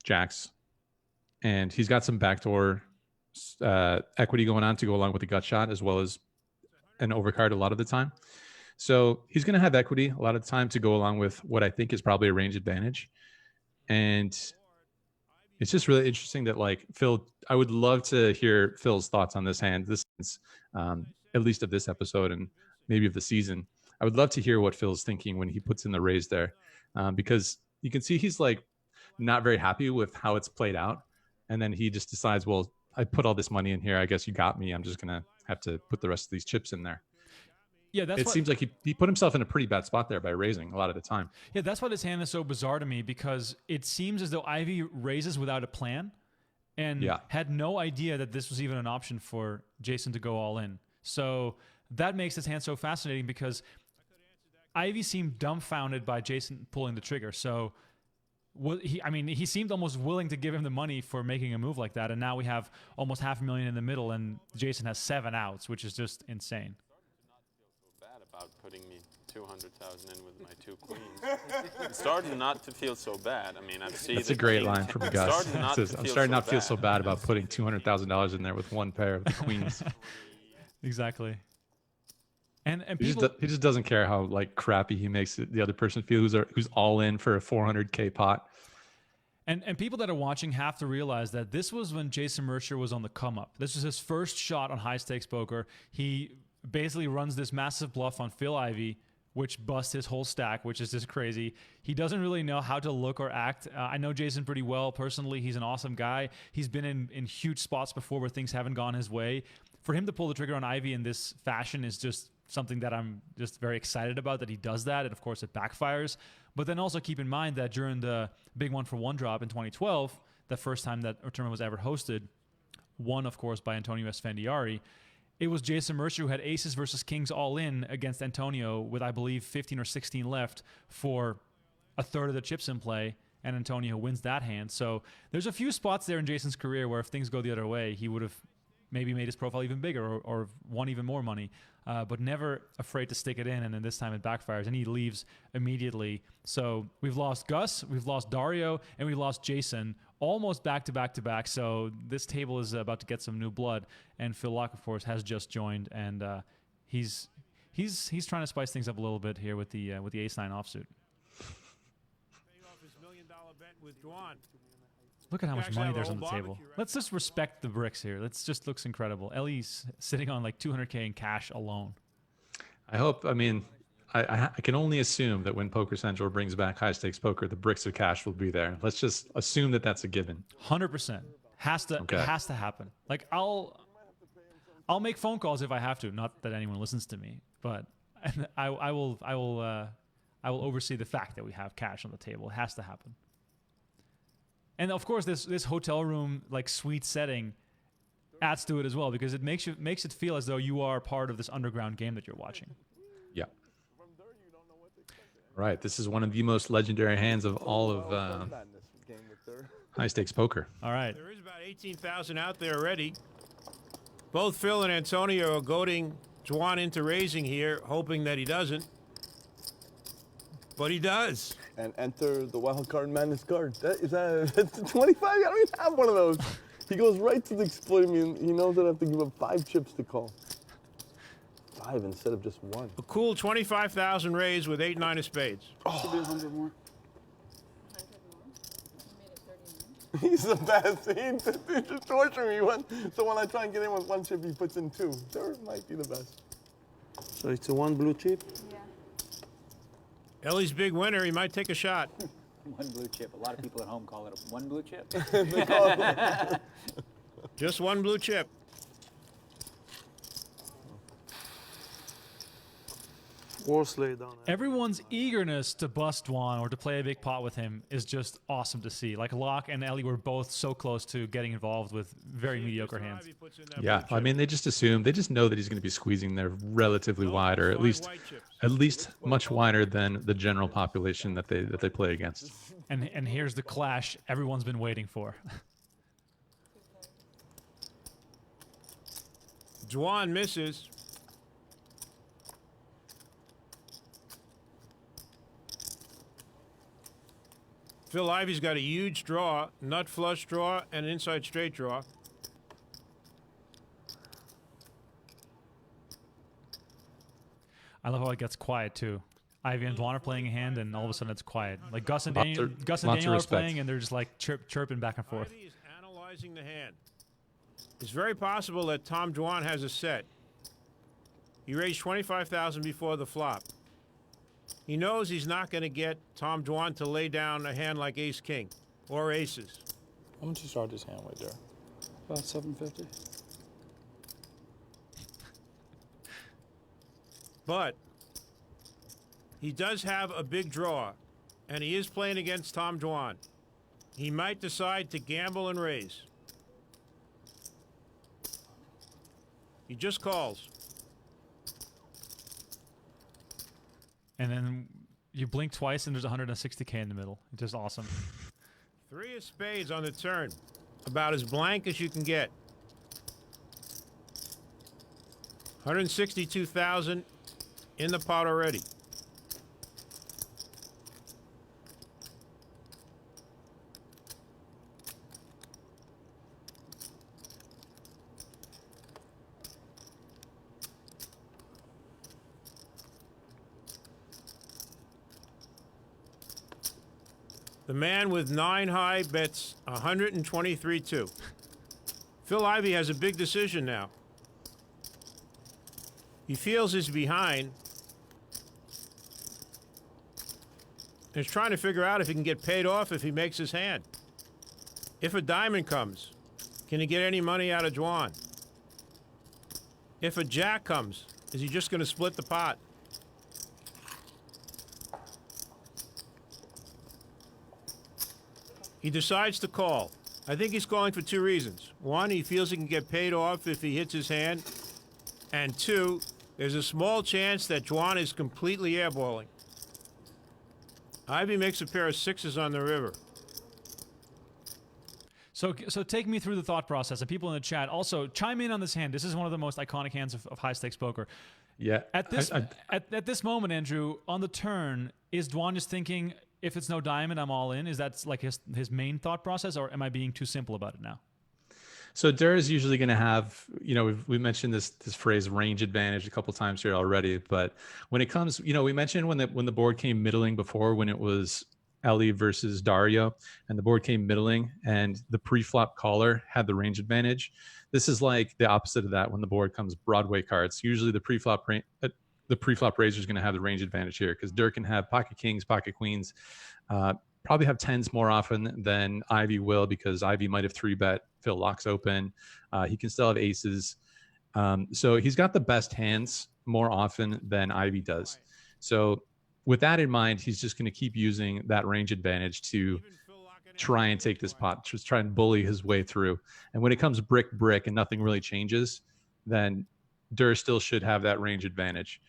jacks, and he's got some backdoor equity going on to go along with the gut shot, as well as an overcard a lot of the time. So he's going to have equity a lot of the time to go along with what I think is probably a range advantage. And it's just really interesting that, like, Phil, I would love to hear Phil's thoughts on this hand, at least of this episode and maybe of the season. I would love to hear what Phil's thinking when he puts in the raise there, because you can see he's like not very happy with how it's played out. And then he just decides, well, I put all this money in here. I guess you got me. I'm just going to have to put the rest of these chips in there. Yeah, it seems like he put himself in a pretty bad spot there by raising a lot of the time. Yeah, that's why this hand is so bizarre to me, because it seems as though Ivy raises without a plan and had no idea that this was even an option for Jason to go all in. So that makes this hand so fascinating, because Ivy seemed dumbfounded by Jason pulling the trigger. So he seemed almost willing to give him the money for making a move like that. And now we have almost $500,000 in the middle, and Jason has 7 outs, which is just insane. About putting me 200,000 in with my 2 queens. It's starting not to feel so bad. I mean, I see. That's a great line from Gus. Starting not Says, to I'm feel starting so not to feel bad. so bad about putting $200,000 in there with one pair of the queens. Exactly. And he people, just doesn't care how like crappy he makes the other person feel who's all in for a 400K pot. And people that are watching have to realize that this was when Jason Mercier was on the come up. This was his first shot on high stakes poker. He basically runs this massive bluff on Phil Ivey, which busts his whole stack, which is just crazy. He doesn't really know how to look or act. I know Jason pretty well personally. He's an awesome guy. He's been in huge spots before where things haven't gone his way. For him to pull the trigger on Ivey in this fashion is just something that I'm just very excited about, that he does that, and of course it backfires. But then also keep in mind that during the big 1-for-1 drop in 2012, the first time that a tournament was ever hosted, won of course by Antonio Esfandiari, it was Jason Mercier who had aces versus kings all in against Antonio with, I believe, 15 or 16 left for a third of the chips in play, and Antonio wins that hand. So there's a few spots there in Jason's career where if things go the other way, he would have maybe made his profile even bigger or won even more money, but never afraid to stick it in, and then this time it backfires, and he leaves immediately. So we've lost Gus, we've lost Dario, and we lost Jason, almost back to back to back. So this table is about to get some new blood, and Phil Locke, of course, has just joined, and he's trying to spice things up a little bit here with the ace-9 offsuit. Paid off his $1 million bet with Dwan. Look at how much Actually money have a there's whole on the table. barbecue, right? Let's just respect the bricks here. It just looks incredible. Ellie's sitting on like 200K in cash alone. I hope. I mean, I can only assume that when Poker Central brings back high stakes poker, the bricks of cash will be there. Let's just assume that that's a given. 100% has to. Okay. It has to happen. Like I'll make phone calls if I have to. Not that anyone listens to me, but I will oversee the fact that we have cash on the table. It has to happen. And of course, this hotel room like suite setting adds to it as well, because it makes it feel as though you are part of this underground game that you're watching. Yeah. Right. This is one of the most legendary hands of all of high stakes poker. All right. There is about 18,000 out there already. Both Phil and Antonio are goading Dwan into raising here, hoping that he doesn't. But he does. And enter the wild card madness card. That's 25. I don't even have one of those. He goes right to the exploiting me, and he knows that I have to give up 5 chips to call. 5 instead of just 1. A cool 25,000 raise with 8-9 of spades. Should be 100 more. He's the best. He's just torturing me. So when I try and get in with 1 chip, he puts in 2. There might be the best. So it's a 1 blue chip? Yeah. Ellie's big winner. He might take a shot. 1 blue chip. A lot of people at home call it a 1 blue chip. Just 1 blue chip. Horse lay down. Everyone's eagerness to bust Dwan or to play a big pot with him is just awesome to see. Like Locke and Ellie were both so close to getting involved with very mediocre hands. Yeah, I mean, they just know that he's going to be squeezing there relatively wide, or at least much wider than the general population that they play against. And here's the clash everyone's been waiting for. Dwan misses. Phil Ivey's got a huge draw, nut flush draw, and an inside straight draw. I love how it gets quiet too. Ivy and Dwan are playing a hand, and all of a sudden it's quiet. Like Gus and Daniel are playing, and they're just like chirping back and forth. Ivey is analyzing the hand. It's very possible that Tom Dwan has a set. He raised 25,000 before the flop. He knows he's not going to get Tom Dwan to lay down a hand like ace-king or aces. How much you start this hand with there? About 750. But he does have a big draw, and he is playing against Tom Dwan. He might decide to gamble and raise. He just calls. And then you blink twice, and there's 160K in the middle. It's just awesome. 3 of spades on the turn. About as blank as you can get. 162,000 in the pot already. The man with 9 high bets 123-2. Phil Ivey has a big decision now. He feels he's behind and is trying to figure out if he can get paid off if he makes his hand. If a diamond comes, can he get any money out of Dwan? If a jack comes, is he just going to split the pot? He decides to call. I think he's calling for 2 reasons. 1, he feels he can get paid off if he hits his hand. And 2, there's a small chance that Dwan is completely airballing. Ivey makes a pair of 6s on the river. So take me through the thought process, and people in the chat also chime in on this hand. This is one of the most iconic hands of high stakes poker. Yeah. At this moment, Andrew, on the turn, is Dwan just thinking, if it's no diamond, I'm all in? Is that like his main thought process, or am I being too simple about it now? So Dur is usually going to have, we mentioned this phrase range advantage a couple times here already, but when it comes, we mentioned when the board came middling before, when it was Ellie versus Dario, and the board came middling, and the pre-flop caller had the range advantage. This is like the opposite of that when the board comes Broadway cards. Usually the pre-flop raiser is going to have the range advantage here because Dur can have pocket kings, pocket queens, probably have 10s more often than Ivey will because Ivey might have 3-bet. Phil locks open. He can still have aces. So he's got the best hands more often than Ivey does. So with that in mind, he's just going to keep using that range advantage to try and take this pot, just try and bully his way through. And when it comes brick and nothing really changes, then Dur still should have that range advantage.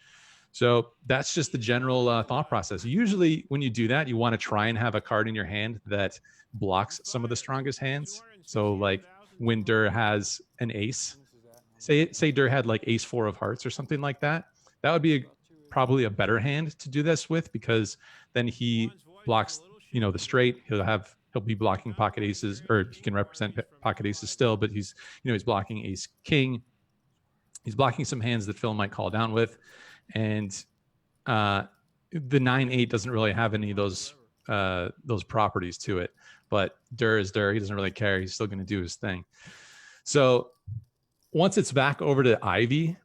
So that's just the general thought process. Usually when you do that, you want to try and have a card in your hand that blocks some of the strongest hands. So like when Dur has an ace, say Dur had like ace 4 of hearts or something like that, that would be probably a better hand to do this with, because then he blocks, the straight. He'll be blocking pocket aces, or he can represent pocket aces still, but he's blocking ace king. He's blocking some hands that Phil might call down with. And the 9-8 doesn't really have any of those properties to it. But Dur is Dur. He doesn't really care. He's still going to do his thing. So once it's back over to Ivey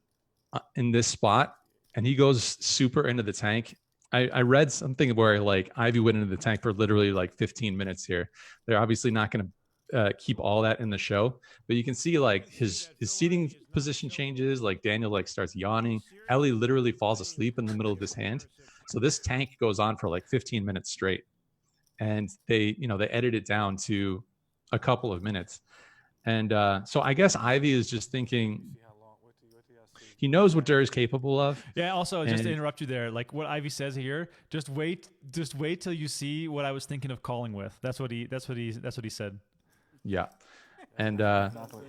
in this spot, and he goes super into the tank. I read something where like Ivey went into the tank for literally like 15 minutes here. They're obviously not going to keep all that in the show, but you can see like his seating position changes. Like Daniel like starts yawning. Ellie literally falls asleep in the middle of this hand. So this tank goes on for like 15 minutes straight, and they edit it down to a couple of minutes. And so I guess Ivey is just thinking, he knows what Dur is capable of. Yeah. Also, just to interrupt you there, like what Ivey says here, just wait till you see what I was thinking of calling with. That's what he said. Yeah. And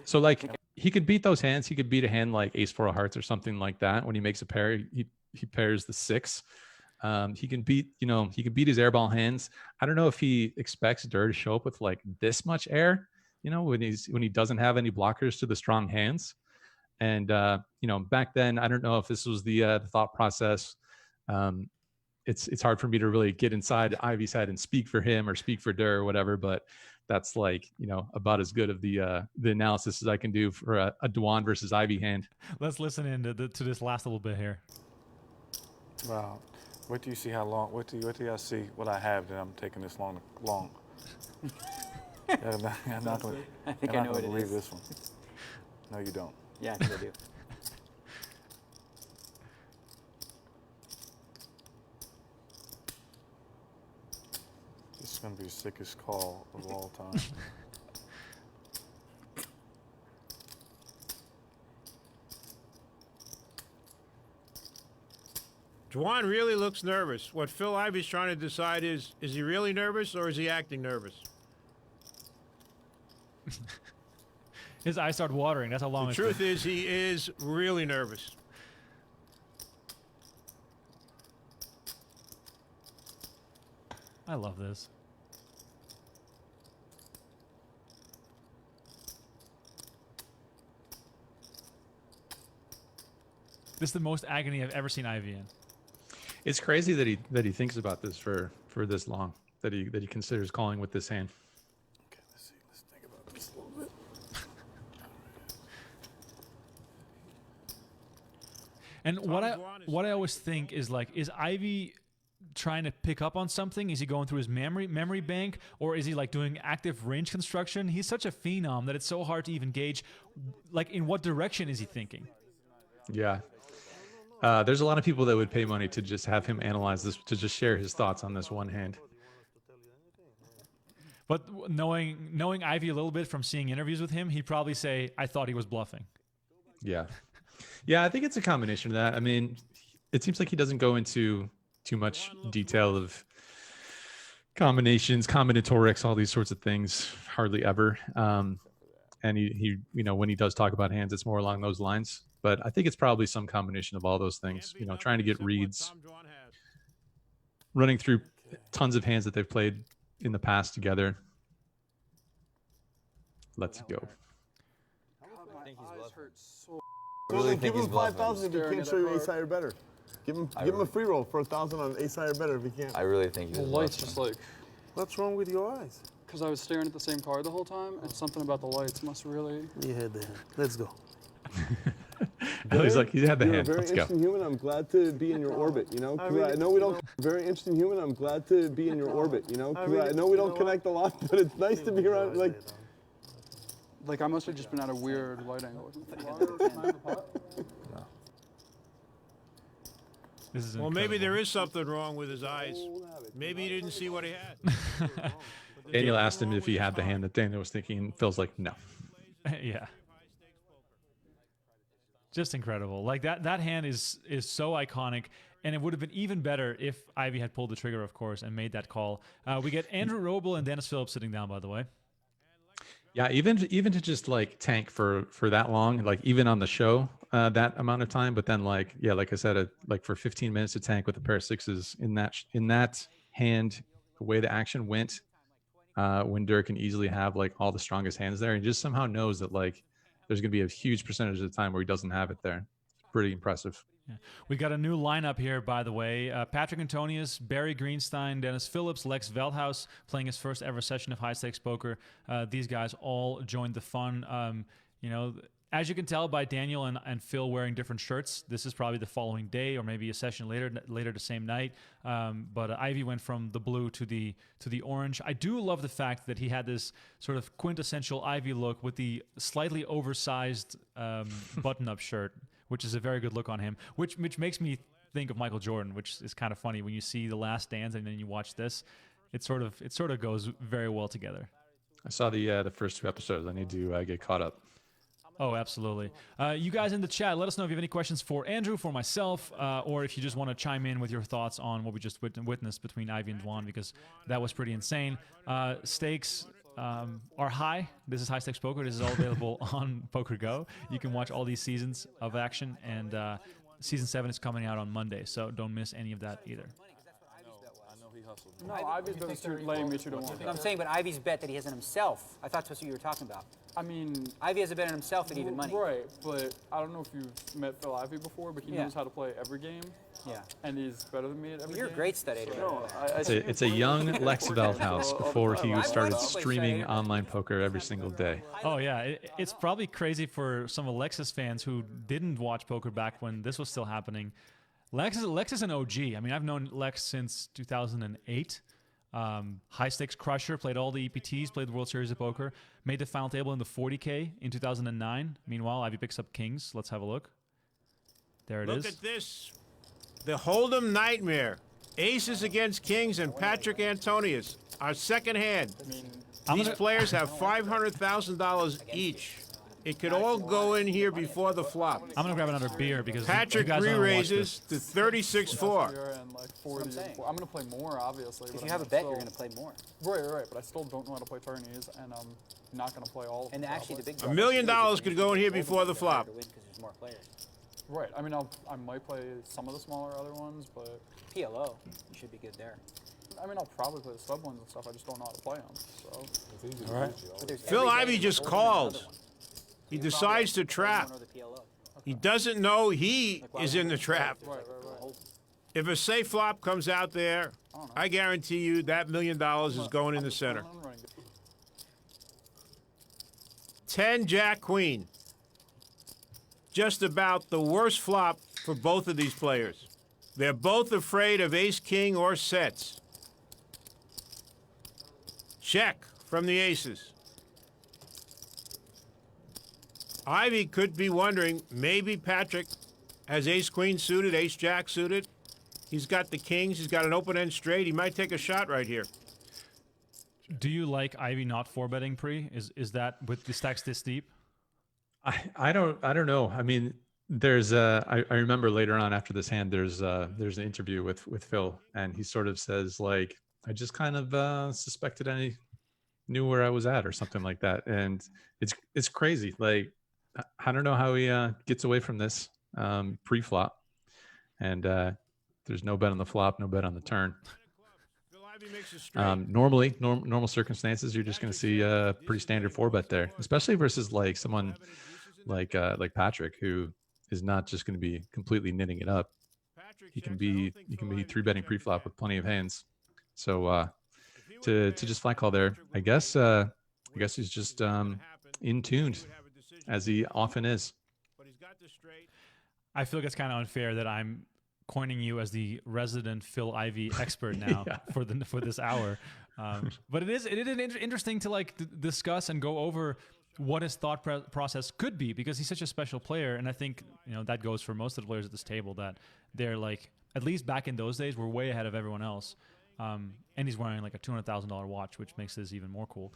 so like he could beat those hands. He could beat a hand like ace 4 of hearts or something like that. When he makes a pair, he pairs the 6. He can beat his airball hands. I don't know if he expects Dur to show up with like this much air, when he doesn't have any blockers to the strong hands. And, back then, I don't know if this was the thought process. It's hard for me to really get inside Ivey's head and speak for him or speak for Dur or whatever, but that's like, about as good of the analysis as I can do for a Dwan versus Ivey hand. Let's listen in to this last little bit here. Wow. Wait till you see how long, wait till I see what I have that I'm taking this long. I'm not going to believe this one. No, you don't. Yeah, I do. This is going to be the sickest call of all time. Dwan really looks nervous. What Phil Ivey's trying to decide is he really nervous or is he acting nervous? His eyes start watering. That's how long The truth is, he is really nervous. I love this. This is the most agony I've ever seen Ivey in. It's crazy that he thinks about this for this long. that he considers calling with this hand. Okay, let's see. Let's think about this a little bit. And what I always think is like, is Ivey trying to pick up on something? Is he going through his memory bank, or is he like doing active range construction? He's such a phenom that it's so hard to even gauge, like, in what direction is he thinking? Yeah. There's a lot of people that would pay money to just have him analyze this, to just share his thoughts on this one hand. But knowing Ivey a little bit from seeing interviews with him, he'd probably say, I thought he was bluffing. Yeah. Yeah, I think it's a combination of that. I mean, it seems like he doesn't go into too much detail of combinations, combinatorics, all these sorts of things, hardly ever. And he when he does talk about hands, it's more along those lines. But I think it's probably some combination of all those things, trying to get reads, running through tons of hands that they've played in the past together. Let's go. I think he's bluffing. I really think he's bluffing. 5,000 if he can't show you ace high or better. Give him a free roll for 1,000 on ace high or better if he can't. I really think he's The light's just like... What's wrong with your eyes? Because I was staring at the same card the whole time, and something about the lights must really... You had the hand. Let's go. He's like, he had the You're hand. a very Let's go. interesting human. I'm glad to be in your orbit, 'cause I know we don't... Very interesting human. I'm glad to be in your orbit, 'cause I know we don't connect a lot, but it's nice to be around, like... Like, I must have just been at a weird light angle. Well, maybe there is something wrong with his eyes. Maybe he didn't see what he had. Daniel asked him if he had the hand that Daniel was thinking, and Phil's like, no. Yeah. Just incredible. Like that hand is so iconic, and it would have been even better if Ivey had pulled the trigger, of course, and made that call. We get Andrew Roble and Dennis Phillips sitting down, by the way. Yeah, even to just like tank for that long, like even on the show, that amount of time, but then like I said, like for 15 minutes to tank with a pair of sixes in that hand, the way the action went, when Dirk can easily have like all the strongest hands there, and just somehow knows that like there's going to be a huge percentage of the time where he doesn't have it there. It's pretty impressive. Yeah. We got a new lineup here, by the way. Patrick Antonius, Barry Greenstein, Dennis Phillips, Lex Veldhuis playing his first ever session of high stakes poker. These guys all joined the fun. As you can tell by Daniel and Phil wearing different shirts, this is probably the following day or maybe a session later the same night. But Ivey went from the blue to the orange. I do love the fact that he had this sort of quintessential Ivey look with the slightly oversized button-up shirt, which is a very good look on him, which makes me think of Michael Jordan, which is kind of funny when you see The Last Dance and then you watch this. It sort of goes very well together. I saw the first 2 episodes. I need to get caught up. Oh, absolutely. You guys in the chat, let us know if you have any questions for Andrew, for myself, or if you just want to chime in with your thoughts on what we just witnessed between Ivey and Dwan, because that was pretty insane. Stakes are high. This is High Stakes Poker. This is all available on PokerGo. You can watch all these seasons of action, and Season 7 is coming out on Monday, so don't miss any of that either. No, Ivey's bet letting me 2-1. I'm saying, but Ivey's bet that he has on himself. I thought that's what you were talking about. I mean... Ivey has a bet on himself at even money. Right, but I don't know if you've met Phil Ivey before, but he knows how to play every game. Yeah. And he's better than me at every You're game. a great stud, Adrian. No, It's a young Lex Veldhuis before he started streaming online poker every single day. Oh, yeah. It's probably crazy for some of Lex's fans who didn't watch poker back when this was still happening. Lex is an OG. I mean, I've known Lex since 2008. High Stakes Crusher, played all the EPTs, played the World Series of Poker, made the final table in the 40K in 2009. Meanwhile, Ivey picks up Kings. Let's have a look. There it is. Look at this. The Hold'em Nightmare. Aces against Kings and Patrick Antonius. Our second hand. These players have $500,000 each. It could all go in here before the flop. I'm going to grab another beer because Patrick you guys re-raises to 36-4. And like 40. I'm going to play more, obviously. If but you have a bet, you're going to play more. Right. But I still don't know how to play tourneys, and I'm not going to play all of them. And actually, the big $1 million could go in here before the flop. Right. I mean, I might play some of the smaller other ones, but... PLO, you should be good there. I mean, I'll probably play the sub ones and stuff. I just don't know how to play them, so... All right. Phil Ivey just called. He decides to trap. He doesn't know he is in the trap. Right. If a safe flop comes out there, I guarantee you that $1 million is going in the center. 10 Jack Queen. Just about the worst flop for both of these players. They're both afraid of ace king or sets. Check from the aces. Ivey could be wondering, maybe Patrick has ace queen suited, ace jack suited. He's got the kings, he's got an open end straight. He might take a shot right here. Do you like Ivey not 4-betting pre? Is that with the stacks this deep? I don't know. I mean, there's I remember later on after this hand, there's an interview with Phil, and he sort of says like, I just kind of suspected I knew where I was at or something like that. And it's crazy. Like, I don't know how he gets away from this pre-flop, and there's no bet on the flop, no bet on the turn. Normally, normal circumstances, you're just going to see a pretty standard 4-bet there, especially versus like someone like Patrick, who is not just going to be completely knitting it up. He can be 3-betting pre-flop with plenty of hands. So to just flat call there, I guess he's just in tuned, as he often is. I feel like it's kind of unfair that I'm coining you as the resident Phil Ivey expert now for this hour. But it is interesting to like discuss and go over what his thought process could be, because he's such a special player. And I think, that goes for most of the players at this table, that they're like, at least back in those days, we're way ahead of everyone else. And he's wearing like a $200,000 watch, which makes this even more cool.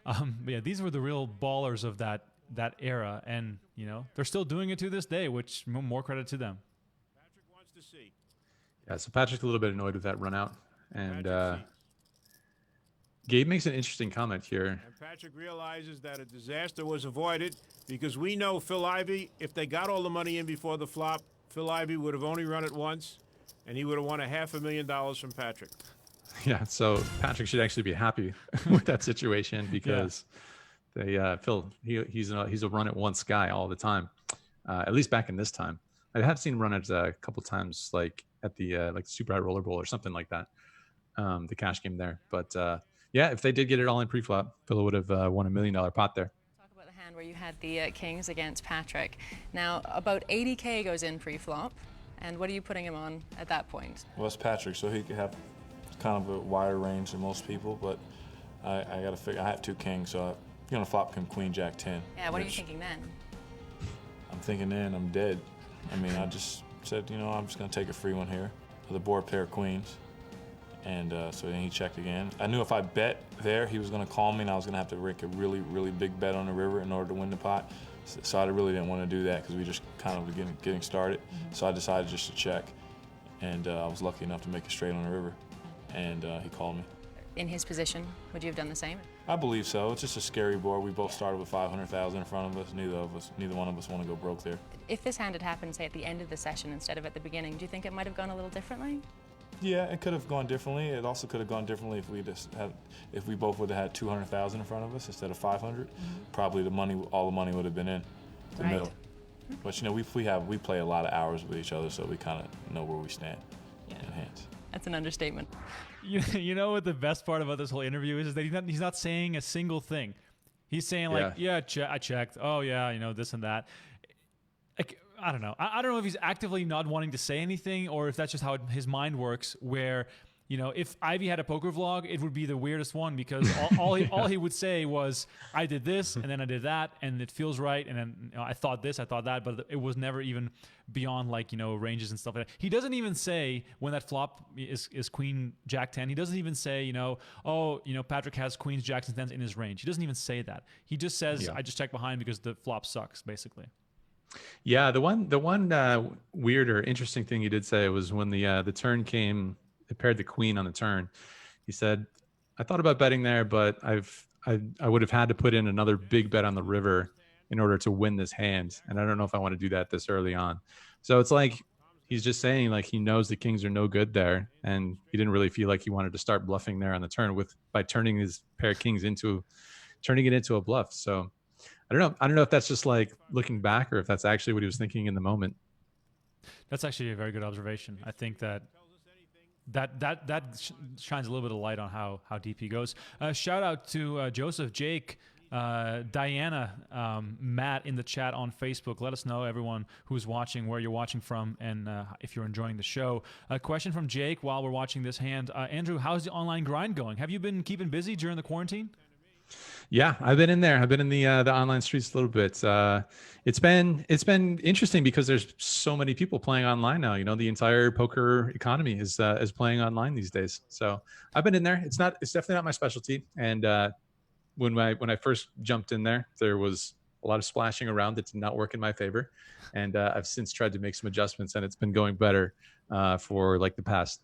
But yeah, these were the real ballers of that era. And, they're still doing it to this day, which more credit to them. Patrick wants to see. Yeah, so Patrick's a little bit annoyed with that run out. And Gabe makes an interesting comment here. And Patrick realizes that a disaster was avoided, because we know Phil Ivey, if they got all the money in before the flop, Phil Ivey would have only run it once, and he would have won $500,000 from Patrick. Yeah, so Patrick should actually be happy with that situation, because Phil, he's a run it once guy all the time, at least back in this time. I have seen run it a couple times, like at the Super High Roller Bowl or something like that, the cash game there. But yeah, if they did get it all in pre-flop, Phil would have won $1 million pot there. Talk about the hand where you had the kings against Patrick. Now, about 80K goes in pre-flop, and what are you putting him on at that point? Well, it's Patrick, so he could have kind of a wider range than most people, but I got to figure. I have 2 kings, so I'm gonna flop him Queen Jack 10. Yeah, what are you thinking then? I'm thinking then I'm dead. I mean, I just said, I'm just gonna take a free one here with a board pair of queens. And so then he checked again. I knew if I bet there, he was going to call me, and I was going to have to make a really, really big bet on the river in order to win the pot. So I really didn't want to do that, because we just kind of were getting started. Mm-hmm. So I decided just to check, and I was lucky enough to make a straight on the river, and he called me. In his position, would you have done the same? I believe so. It's just a scary board. We both started with $500,000 in front of us. Neither one of us want to go broke there. If this hand had happened, say, at the end of the session instead of at the beginning, do you think it might have gone a little differently? Yeah, it could have gone differently. It also could have gone differently if we both would have had $200,000 in front of us instead of $500. Mm-hmm. Probably all the money would have been in the middle. But we play a lot of hours with each other, so we kind of know where we stand in hands. That's an understatement. You know what the best part about this whole interview is that he's not saying a single thing. He's saying like, I checked. Oh yeah, this and that. Like, I don't know. I don't know if he's actively not wanting to say anything, or if that's just how his mind works, where, if Ivey had a poker vlog, it would be the weirdest one, because all he would say was, I did this, and then I did that, and it feels right, and then I thought this, I thought that, but it was never even beyond ranges and stuff like that. He doesn't even say, when that flop is Queen Jack 10, he doesn't even say, Patrick has Queens, Jacks, and 10s in his range. He doesn't even say that. He just says, I just checked behind because the flop sucks, basically. Yeah, the one weird or interesting thing he did say was when the turn came, it paired the queen on the turn. He said, I thought about betting there, but I would have had to put in another big bet on the river in order to win this hand, and I don't know if I want to do that this early on. So it's like he's just saying like he knows the kings are no good there, and he didn't really feel like he wanted to start bluffing there on the turn by turning his pair of kings turning it into a bluff. So I don't know if that's just like looking back, or if that's actually what he was thinking in the moment. That's actually a very good observation. I think that shines a little bit of light on how deep he goes. Shout out to Joseph, Jake, Diana, Matt in the chat on Facebook. Let us know, everyone who's watching, where you're watching from, and if you're enjoying the show. A question from Jake while we're watching this hand. Andrew, how's the online grind going? Have you been keeping busy during the quarantine? Yeah, I've been in there. I've been in the online streets a little bit. It's been interesting because there's so many people playing online now. You know, the entire poker economy is playing online these days. So I've been in there. It's definitely not my specialty. And when I first jumped in there, there was a lot of splashing around that did not work in my favor. And I've since tried to make some adjustments, and it's been going better for like the past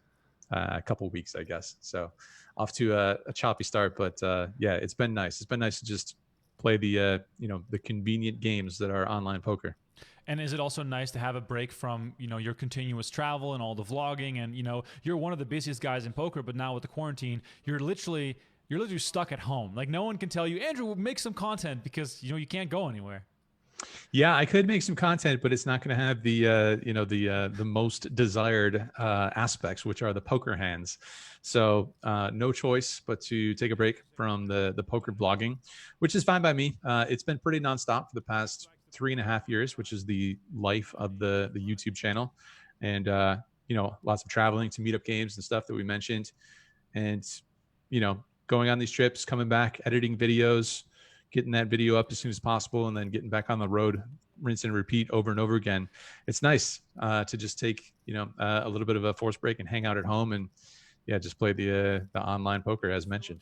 couple weeks, I guess. So off to a choppy start, but yeah, it's been nice. It's been nice to just play the the convenient games that are online poker. And is it also nice to have a break from your continuous travel and all the vlogging, and you're one of the busiest guys in poker, but now with the quarantine, you're literally stuck at home. Like, no one can tell you, Andrew, make some content, because you can't go anywhere. Yeah, I could make some content, but it's not going to have the most desired aspects, which are the poker hands. So no choice but to take a break from the poker blogging, which is fine by me. It's been pretty nonstop for the past 3.5 years, which is the life of the YouTube channel, and lots of traveling to meet up games and stuff that we mentioned, and going on these trips, coming back, editing videos, getting that video up as soon as possible, and then getting back on the road, rinse and repeat over and over again. It's nice to just take a little bit of a forced break and hang out at home, and just play the online poker as mentioned.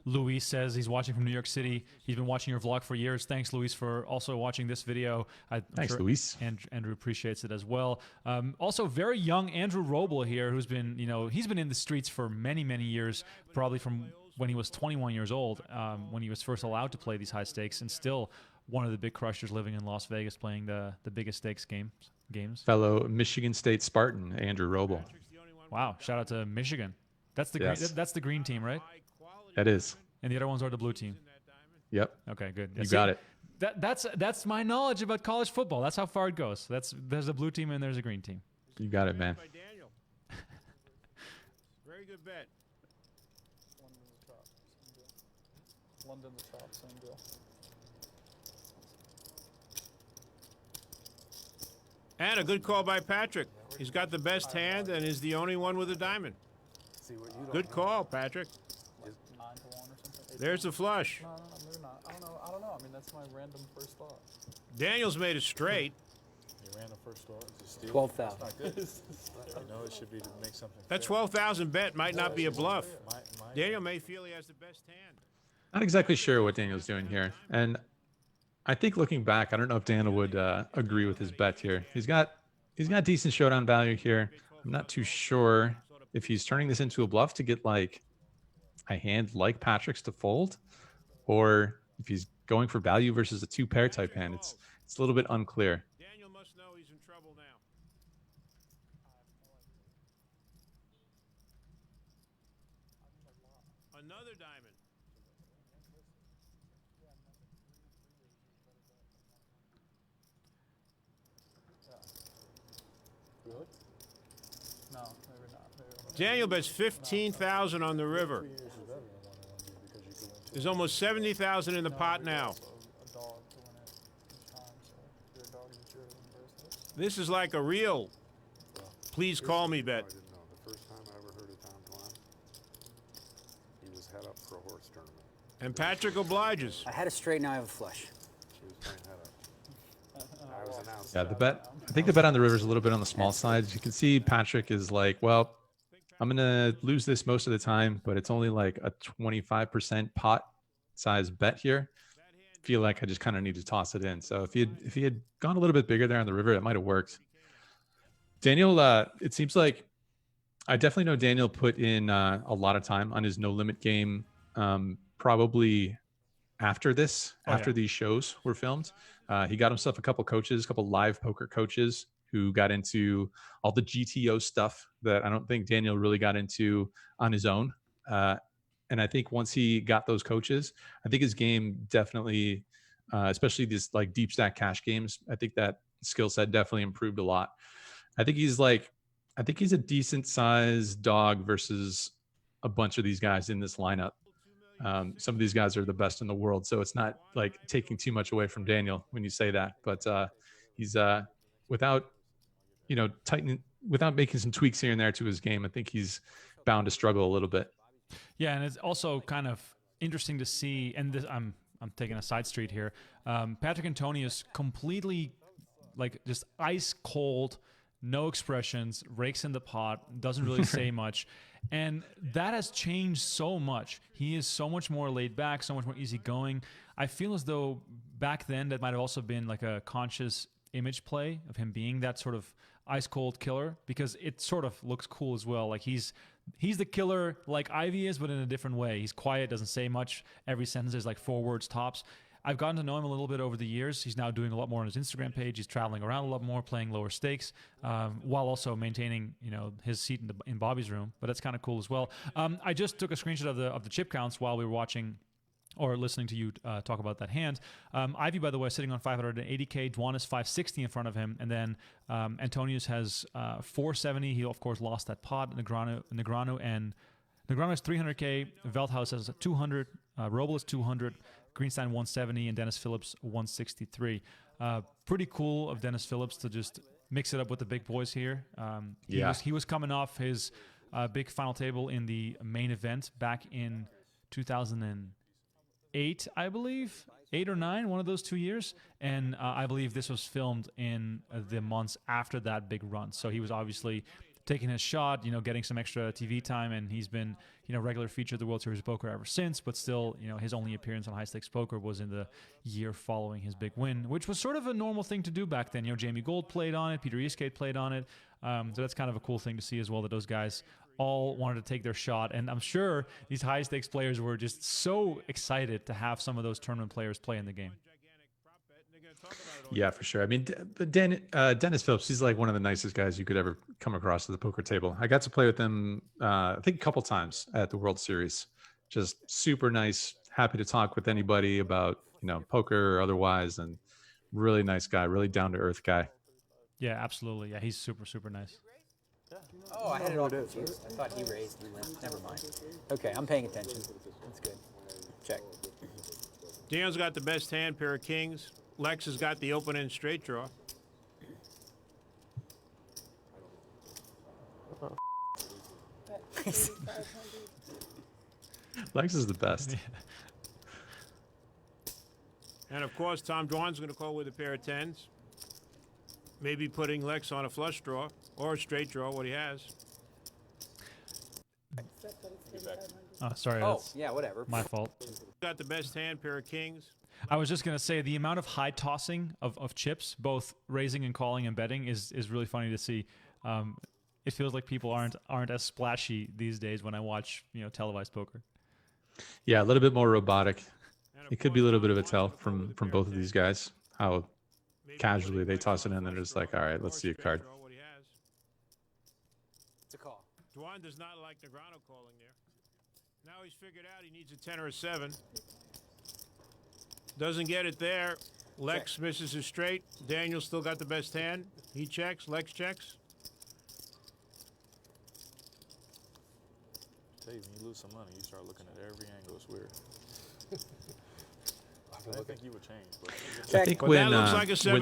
Luis says he's watching from New York City. He's been watching your vlog for years. Thanks, Luis, for also watching this video. Thanks, Luis. Andrew appreciates it as well. Also, very young Andrew Roble here, who's been he's been in the streets for many, many years, probably from when he was 21 years old, when he was first allowed to play these high stakes, and still one of the big crushers living in Las Vegas, playing the biggest stakes games. Fellow Michigan State Spartan, Andrew Roble. Wow, shout out to Michigan. That's the that's the green team, right? That is. And the other ones are the blue team. Yep. Okay, good. You got it. That's my knowledge about college football. That's how far it goes. There's a blue team and there's a green team. You got it, man. Very good bet. London the top, same deal. And a good call by Patrick. He's got the best hand and is the only one with a diamond. Good call, Patrick. 9 to 1 or something. There's the flush. No, maybe not. I don't know. I mean, that's my random first thought. Daniel's made it straight. Your random first thought is a steal. 12,000. That's not good. It should be to make something. That 12,000 bet might not be a bluff. Daniel may feel he has the best hand. Not exactly sure what Daniel's doing here, and I think looking back, I don't know if Daniel would agree with his bet here. He's got decent showdown value here. I'm not too sure if he's turning this into a bluff to get like a hand like Patrick's to fold, or if he's going for value versus a 2-pair type hand. It's a little bit unclear. Daniel must know he's in trouble now. Another diamond. Really? No, maybe not. Daniel bets 15,000 on the river. There's almost 70,000 in the pot now. This is like a real please call me bet. I didn't know. The first time I ever heard of Tom Dwan, he was head up for a horse tournament. And Patrick obliges. I had a straight, now I have a flush. She was playing head up. I was announced. Yeah, I think the bet on the river is a little bit on the small side. As you can see, Patrick is like, well, I'm going to lose this most of the time, but it's only like a 25% pot size bet here. I feel like I just kind of need to toss it in. So if he had gone a little bit bigger there on the river, it might have worked. Daniel, it seems like I definitely know Daniel put in a lot of time on his no limit game, probably after these shows were filmed. He got himself a couple live poker coaches who got into all the GTO stuff that I don't think Daniel really got into on his own. And I think once he got those coaches, I think his game definitely, especially these like deep stack cash games, I think that skill set definitely improved a lot. I think he's like, I think he's a decent sized dog versus a bunch of these guys in this lineup. Some of these guys are the best in the world, so it's not like taking too much away from Daniel when you say that. But he's without, tightening, without making some tweaks here and there to his game, I think he's bound to struggle a little bit. Yeah, and it's also kind of interesting to see, and this, I'm taking a side street here. Patrick Antonius completely, like, just ice cold, no expressions, rakes in the pot, doesn't really say much. And that has changed so much. He is so much more laid back, so much more easygoing. I feel as though back then that might have also been like a conscious image play of him being that sort of ice cold killer, because it sort of looks cool as well. Like he's the killer like Ivey is, but in a different way. He's quiet, doesn't say much. Every sentence is like 4 words tops. I've gotten to know him a little bit over the years. He's now doing a lot more on his Instagram page. He's traveling around a lot more, playing lower stakes, while also maintaining, his seat in Bobby's room. But that's kind of cool as well. I just took a screenshot of the chip counts while we were watching or listening to you talk about that hand. Ivey, by the way, sitting on 580K. Dwan is 560 in front of him. And then Antonius has 470. He, of course, lost that pot. Negreanu has 300K. Veldhuis has 200. Robel is 200. Greenstein 170 and Dennis Phillips 163. Pretty cool of Dennis Phillips to just mix it up with the big boys here. He was coming off his big final table in the main event back in 2008, I believe. 8 or 9, one of those 2 years. And I believe this was filmed in the months after that big run. So he was obviously taking his shot, getting some extra TV time, and he's been, regular feature of the World Series of Poker ever since, but still, his only appearance on High Stakes Poker was in the year following his big win, which was sort of a normal thing to do back then. Jamie Gold played on it, Peter Eastgate played on it, so that's kind of a cool thing to see as well, that those guys all wanted to take their shot, and I'm sure these high stakes players were just so excited to have some of those tournament players play in the game. Yeah, for sure. I mean, but Dennis Phillips, he's like one of the nicest guys you could ever come across at the poker table. I got to play with him, I think a couple times at the World Series. Just super nice, happy to talk with anybody about, poker or otherwise, and really nice guy, really down to earth guy. Yeah, absolutely. Yeah, he's super, super nice. Oh, I had it all confused. I thought he raised and went. Never mind. Okay, I'm paying attention. That's good. Check. Daniel's got the best hand, pair of kings. Lex has got the open-end straight draw. Lex is the best. Yeah. And, of course, Tom Dwan's going to call with a pair of tens. Maybe putting Lex on a flush draw or a straight draw, what he has. Oh, sorry. Yeah, whatever. My fault. Got the best hand, pair of kings. I was just going to say the amount of high tossing of chips, both raising and calling and betting, is really funny to see. It feels like people aren't as splashy these days when I watch televised poker. Yeah, a little bit more robotic. It could be a little bit of a tell from both of these guys, how casually they toss it in and they're just like, all right, let's see a card. It's a call. Dwan does not like Negreanu calling there. Now he's figured out he needs a 10 or a 7. Doesn't get it there. Lex misses his straight. Daniel still got the best hand. He checks. Lex checks. I tell you, when you lose some money, you start looking at every angle. It's weird. I think you would change. But I think when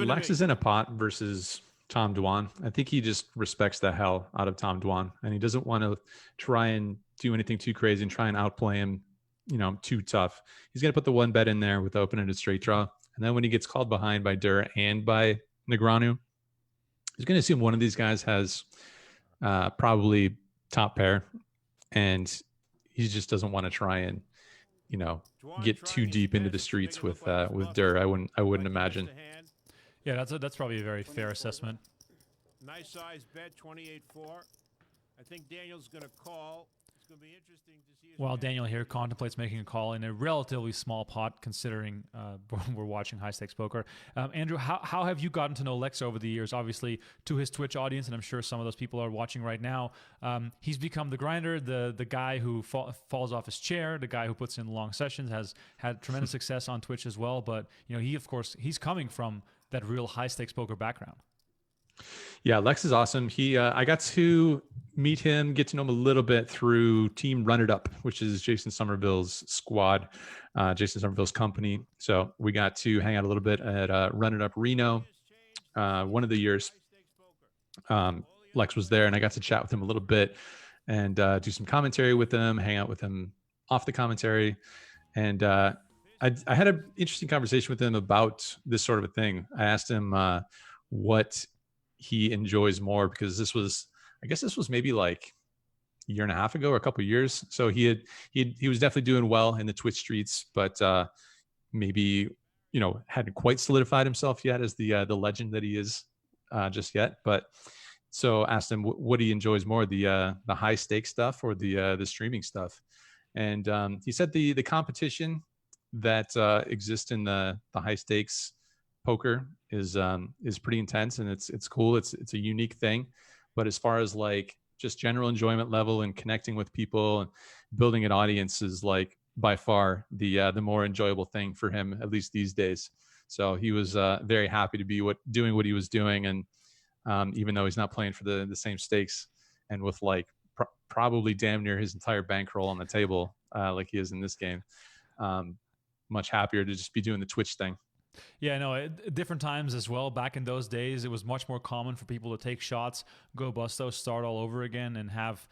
Lex is in a pot versus Tom Dwan, I think he just respects the hell out of Tom Dwan, and he doesn't want to try and do anything too crazy and try and outplay him, too tough. He's going to put the one bet in there with the open-ended straight draw, and then when he gets called behind by Durr and by Negreanu, he's going to assume one of these guys has probably top pair, and he just doesn't want to try and get too deep into the streets with Durr. I wouldn't imagine. Yeah, that's probably a very fair assessment. Nice size bet, 28-4. I think Daniel's going to call. It's going to be interesting to see. While Daniel here contemplates making a call in a relatively small pot, considering we're watching high stakes poker. Andrew, how have you gotten to know Lex over the years? Obviously, to his Twitch audience, and I'm sure some of those people are watching right now. He's become the grinder, the guy who falls off his chair, the guy who puts in long sessions, has had tremendous success on Twitch as well. But he's coming from that real high stakes poker background. Yeah, Lex is awesome. I got to meet him, get to know him a little bit through Team Run It Up, which is Jason Somerville's squad, Jason Somerville's company. So we got to hang out a little bit at Run It Up Reno one of the years. Lex was there, and I got to chat with him a little bit and do some commentary with him, hang out with him off the commentary. And I had an interesting conversation with him about this sort of a thing. I asked him what he enjoys more, because I guess this was maybe like a year and a half ago or a couple of years. So he was definitely doing well in the Twitch streets, but maybe, hadn't quite solidified himself yet as the legend that he is just yet. But so asked him what he enjoys more, the high stakes stuff or the streaming stuff. And he said the competition that exists in the high stakes poker is pretty intense, and it's cool. It's a unique thing. But as far as like just general enjoyment level and connecting with people and building an audience is like by far the more enjoyable thing for him, at least these days. So he was very happy to be doing what he was doing, and even though he's not playing for the same stakes, and with like probably damn near his entire bankroll on the table like he is in this game, much happier to just be doing the Twitch thing. Yeah, no, at different times as well. Back in those days, it was much more common for people to take shots, go busto, start all over again, and have,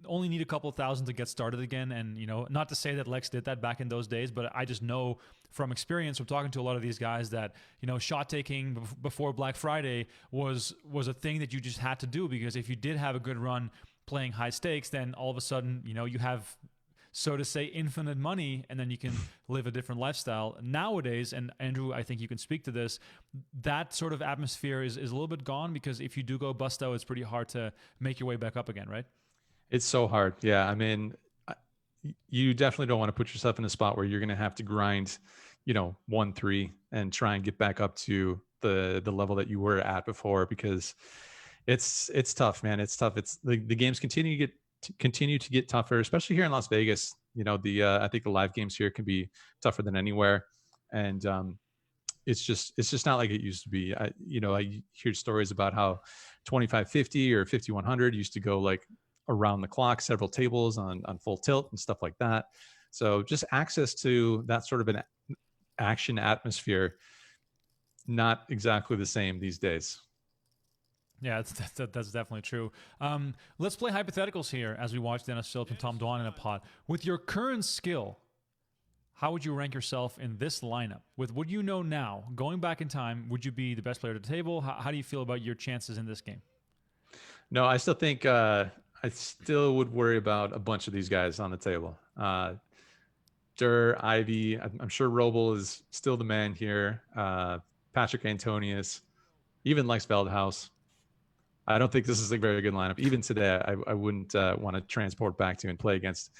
only need a couple thousand to get started again. And, not to say that Lex did that back in those days, but I just know from experience from talking to a lot of these guys that, shot taking before Black Friday was a thing that you just had to do, because if you did have a good run playing high stakes, then all of a sudden, you have, so to say, infinite money, and then you can live a different lifestyle. Nowadays, and Andrew, I think you can speak to this, that sort of atmosphere is a little bit gone, because if you do go busto, it's pretty hard to make your way back up again, right? It's so hard. Yeah. I mean, you definitely don't want to put yourself in a spot where you're going to have to grind, 1-3 and try and get back up to the level that you were at before, because it's tough, man. It's tough. It's the games continue to get tougher, especially here in Las Vegas. I think the live games here can be tougher than anywhere. And it's just not like it used to be. I hear stories about how 2550 or 5100 used to go like around the clock, several tables on full tilt and stuff like that. So just access to that sort of an action atmosphere, not exactly the same these days. Yeah, that's definitely true. Let's play hypotheticals here as we watch Dennis Phillips and Tom Dwan in a pot. With your current skill, how would you rank yourself in this lineup? With what you know now, going back in time, would you be the best player at the table? How do you feel about your chances in this game? No, I still think I still would worry about a bunch of these guys on the table. Durr, Ivey, I'm sure Roble is still the man here. Patrick Antonius, even Lex Veldhuis. I don't think this is a very good lineup. Even today, I wouldn't want to transport back to and play against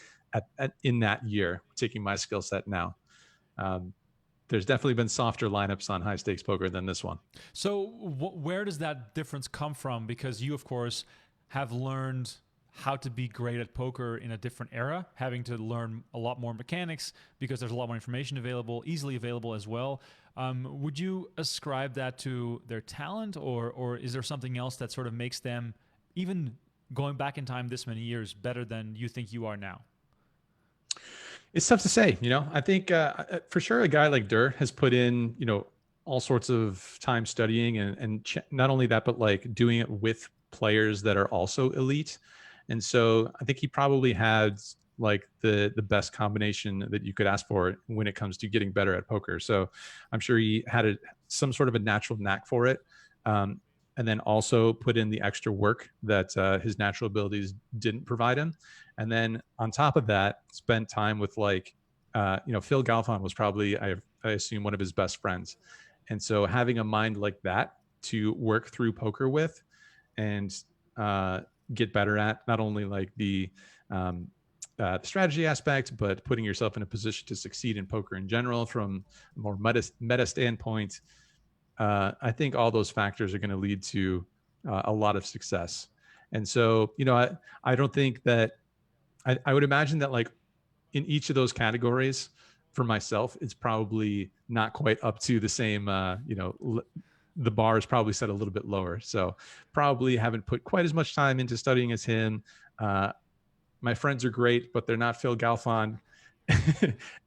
in that year, taking my skill set now. There's definitely been softer lineups on high stakes poker than this one. So where does that difference come from? Because you, of course, have learned how to be great at poker in a different era, having to learn a lot more mechanics because there's a lot more information available, easily available as well. Would you ascribe that to their talent, or is there something else that sort of makes them, even going back in time this many years, better than you think you are now? It's tough to say. I think for sure a guy like Durr has put in, all sorts of time studying and not only that, but like doing it with players that are also elite. And so I think he probably had like the best combination that you could ask for when it comes to getting better at poker. So I'm sure he had some sort of a natural knack for it. And then also put in the extra work that his natural abilities didn't provide him. And then on top of that, spent time with like, Phil Galfond was probably, I assume, one of his best friends. And so having a mind like that to work through poker with and get better at, not only like the strategy aspect, but putting yourself in a position to succeed in poker in general from a more meta standpoint. I think all those factors are going to lead to a lot of success. And so, I don't think that I would imagine that like in each of those categories for myself, it's probably not quite up to the same, the bar is probably set a little bit lower. So probably haven't put quite as much time into studying as him. My friends are great, but they're not Phil Galfond.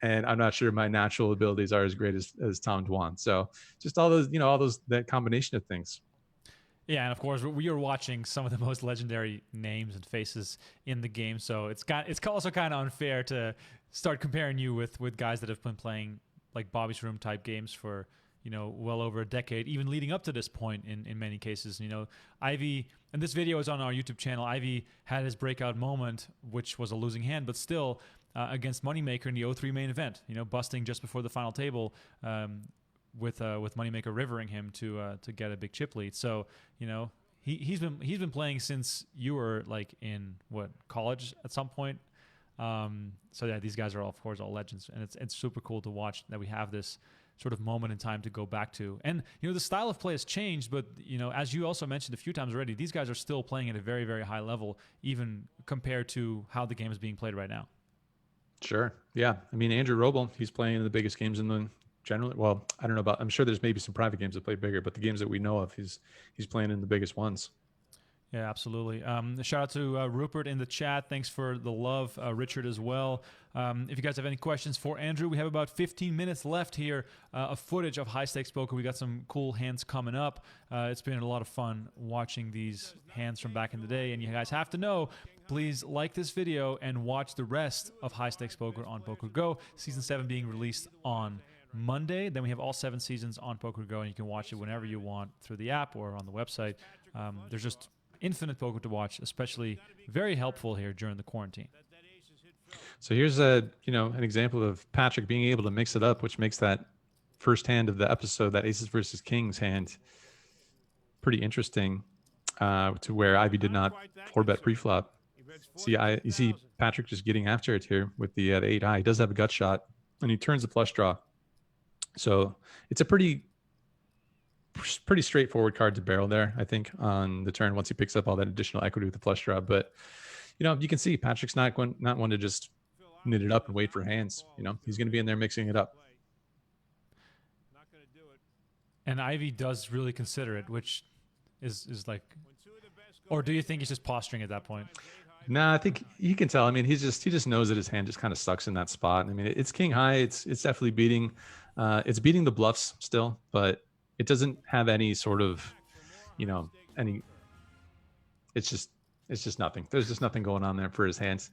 And I'm not sure my natural abilities are as great as Tom Dwan. So just all those, that combination of things. Yeah, and of course we are watching some of the most legendary names and faces in the game. So it's also kind of unfair to start comparing you with guys that have been playing like Bobby's Room type games for well over a decade, even leading up to this point in many cases. Ivey, and this video is on our YouTube channel. Ivey had his breakout moment, which was a losing hand, but still against Moneymaker in the 0-3 main event. Busting just before the final table. With Moneymaker rivering him to get a big chip lead. So he's been playing since you were like in college at some point. So yeah, these guys are of course all legends, and it's super cool to watch that we have this sort of moment in time to go back to. And the style of play has changed, but as you also mentioned a few times already, these guys are still playing at a very, very high level, even compared to how the game is being played right now. Sure. Yeah. I mean, Andrew Roble, he's playing in the biggest games in the generally, well, I don't know about, I'm sure there's maybe some private games that play bigger, but the games that we know of, he's playing in the biggest ones. Yeah, absolutely. Shout out to Rupert in the chat. Thanks for the love. Richard as well. If you guys have any questions for Andrew, we have about 15 minutes left here of footage of high stakes poker. We got some cool hands coming up. It's been a lot of fun watching these hands from back in the day. And you guys have to know, please like this video and watch the rest of high stakes poker on PokerGO. Season 7 being released on Monday. Then we have all 7 seasons on PokerGO, and you can watch it whenever you want through the app or on the website. There's just infinite poker to watch, especially very helpful here during the quarantine. So here's an example of Patrick being able to mix it up, which makes that first hand of the episode, that Aces versus Kings hand, pretty interesting. To where Ivey did not 4-bet pre-flop. You see Patrick just getting after it here with the 8 high. He does have a gut shot, and he turns the flush draw. So it's a pretty straightforward card to barrel there, I think, on the turn once he picks up all that additional equity with the flush draw. But you can see Patrick's not one to just knit it up and wait for hands. He's going to be in there mixing it up. And Ivey does really consider it, which is like, or do you think he's just posturing at that point? No, I think you can tell. I mean, he just knows that his hand just kind of sucks in that spot. I mean, it's king high. It's definitely beating. It's beating the bluffs still, but it doesn't have any sort of, any. It's just nothing. There's just nothing going on there for his hands.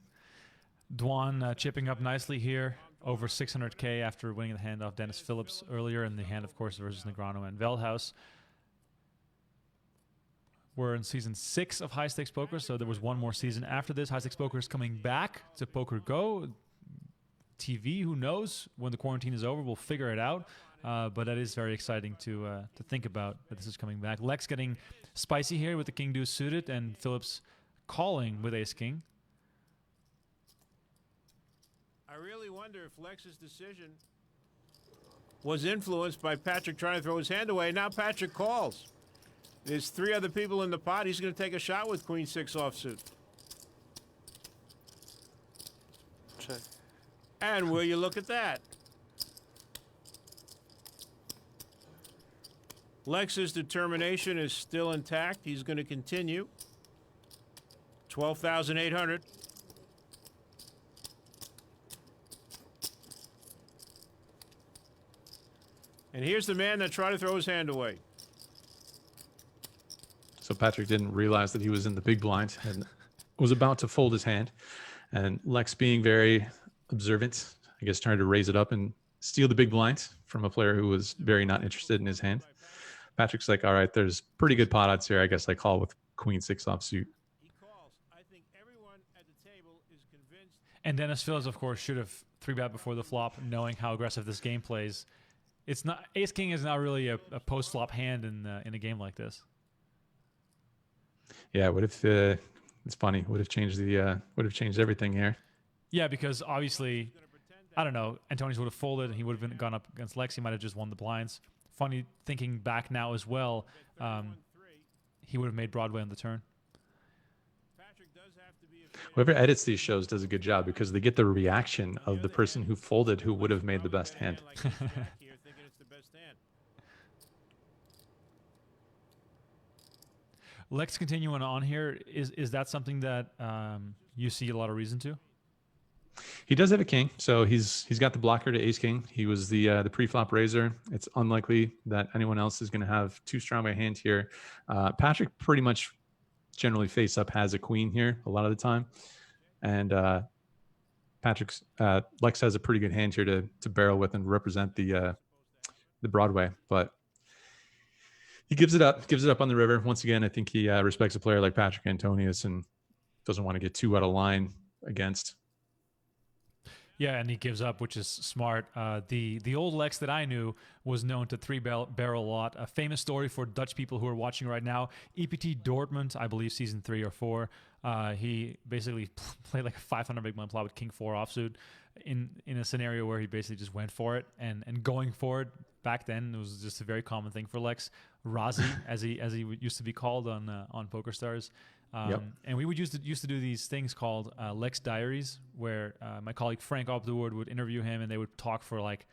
Dwan chipping up nicely here, over 600K after winning the hand off Dennis Phillips earlier in the hand, of course, versus Negreanu and Veldhuis. We're in season 6 of High Stakes Poker, so there was one more season after this. High Stakes Poker is coming back to PokerGO. TV, who knows? When the quarantine is over, we'll figure it out. But that is very exciting to think about that this is coming back. Lex getting spicy here with the King Deuce suited, and Phillips calling with Ace King. I really wonder if Lex's decision was influenced by Patrick trying to throw his hand away. Now Patrick calls. There's 3 other people in the pot. He's going to take a shot with Queen 6 offsuit. Check. And will you look at that? Lex's determination is still intact. He's going to continue. 12,800. And here's the man that tried to throw his hand away. So Patrick didn't realize that he was in the big blind and was about to fold his hand. And Lex, being very observant, I guess, trying to raise it up and steal the big blind from a player who was very not interested in his hand. Patrick's like, all right, there's pretty good pot odds here. I guess I call with Queen 6 offsuit. And Dennis Phillips, of course, should have 3-bet before the flop, knowing how aggressive this game plays. It's not, Ace King is not really a post-flop hand in a game like this. Yeah, what if it's funny? Would have changed everything here. Yeah, because obviously, I don't know, Antonius would have folded and he would have gone up against Lex. He might have just won the blinds. Funny thinking back now as well, he would have made Broadway on the turn. Whoever edits these shows does a good job because they get the reaction of the person who folded who would have made the best hand. Lex continuing on here, is that something that you see a lot of reason to? He does have a king, so he's got the blocker to ace king. He was the pre-flop raiser. It's unlikely that anyone else is going to have too strong a hand here. Patrick pretty much generally face up has a queen here a lot of the time, and Patrick's Lex has a pretty good hand here to barrel with and represent the Broadway, but he gives it up on the river. Once again, I think he respects a player like Patrick Antonius and doesn't want to get too out of line against. Yeah, and he gives up, which is smart. The old Lex that I knew was known to barrel a lot. A famous story for Dutch people who are watching right now. EPT Dortmund, I believe season 3 or 4. He basically played like a 500 big blind flop with king 4 offsuit in a scenario where he basically just went for it. And going for it back then, it was just a very common thing for Lex. Razi, as he used to be called on PokerStars. And we used to do these things called Lex Diaries, where my colleague Frank Opdewoord would interview him, and they would talk for like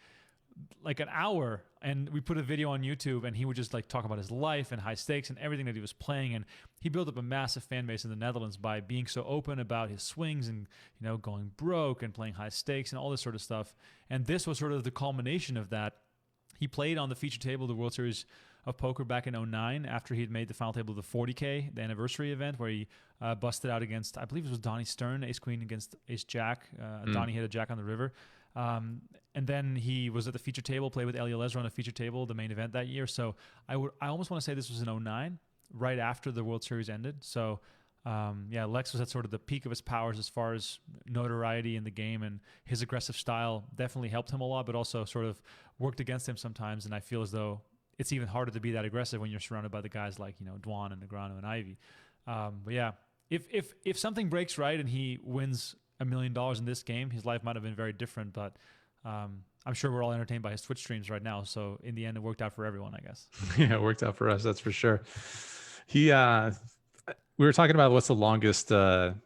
an hour. And we put a video on YouTube, and he would just like talk about his life and high stakes and everything that he was playing. And he built up a massive fan base in the Netherlands by being so open about his swings and going broke and playing high stakes and all this sort of stuff. And this was sort of the culmination of that. He played on the feature table of the World Series of Poker back in 2009 after he had made the final table of the 40K, the anniversary event, where he busted out against, I believe it was Donnie Stern, ace-queen against ace-jack. Donnie hit a jack on the river. And then he was at the feature table, played with Elio Lesra on the feature table, the main event that year. So I almost want to say this was in 2009, right after the World Series ended. So Lex was at sort of the peak of his powers as far as notoriety in the game, and his aggressive style definitely helped him a lot, but also sort of worked against him sometimes. And I feel as though it's even harder to be that aggressive when you're surrounded by the guys like, Dwan and Negreanu and Ivey. But yeah, if something breaks right and he wins $1 million in this game, his life might have been very different, but I'm sure we're all entertained by his Twitch streams right now. So in the end, it worked out for everyone, I guess. Yeah, it worked out for us. That's for sure. We were talking about what's the longest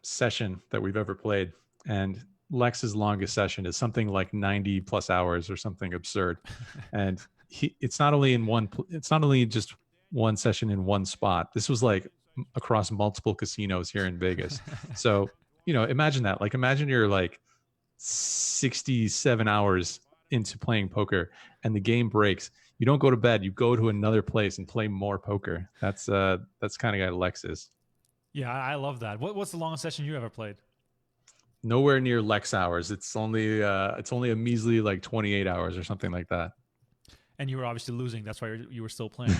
session that we've ever played. And Lex's longest session is something like 90 plus hours or something absurd. And it's not only just one session in one spot. This was like across multiple casinos here in Vegas. So, imagine that. Like, imagine you're like 67 hours into playing poker and the game breaks. You don't go to bed. You go to another place and play more poker. That's kind of guy Lex is. Yeah, I love that. What's the longest session you ever played? Nowhere near Lex hours. It's only a measly like 28 hours or something like that. And you were obviously losing. That's why you were still playing.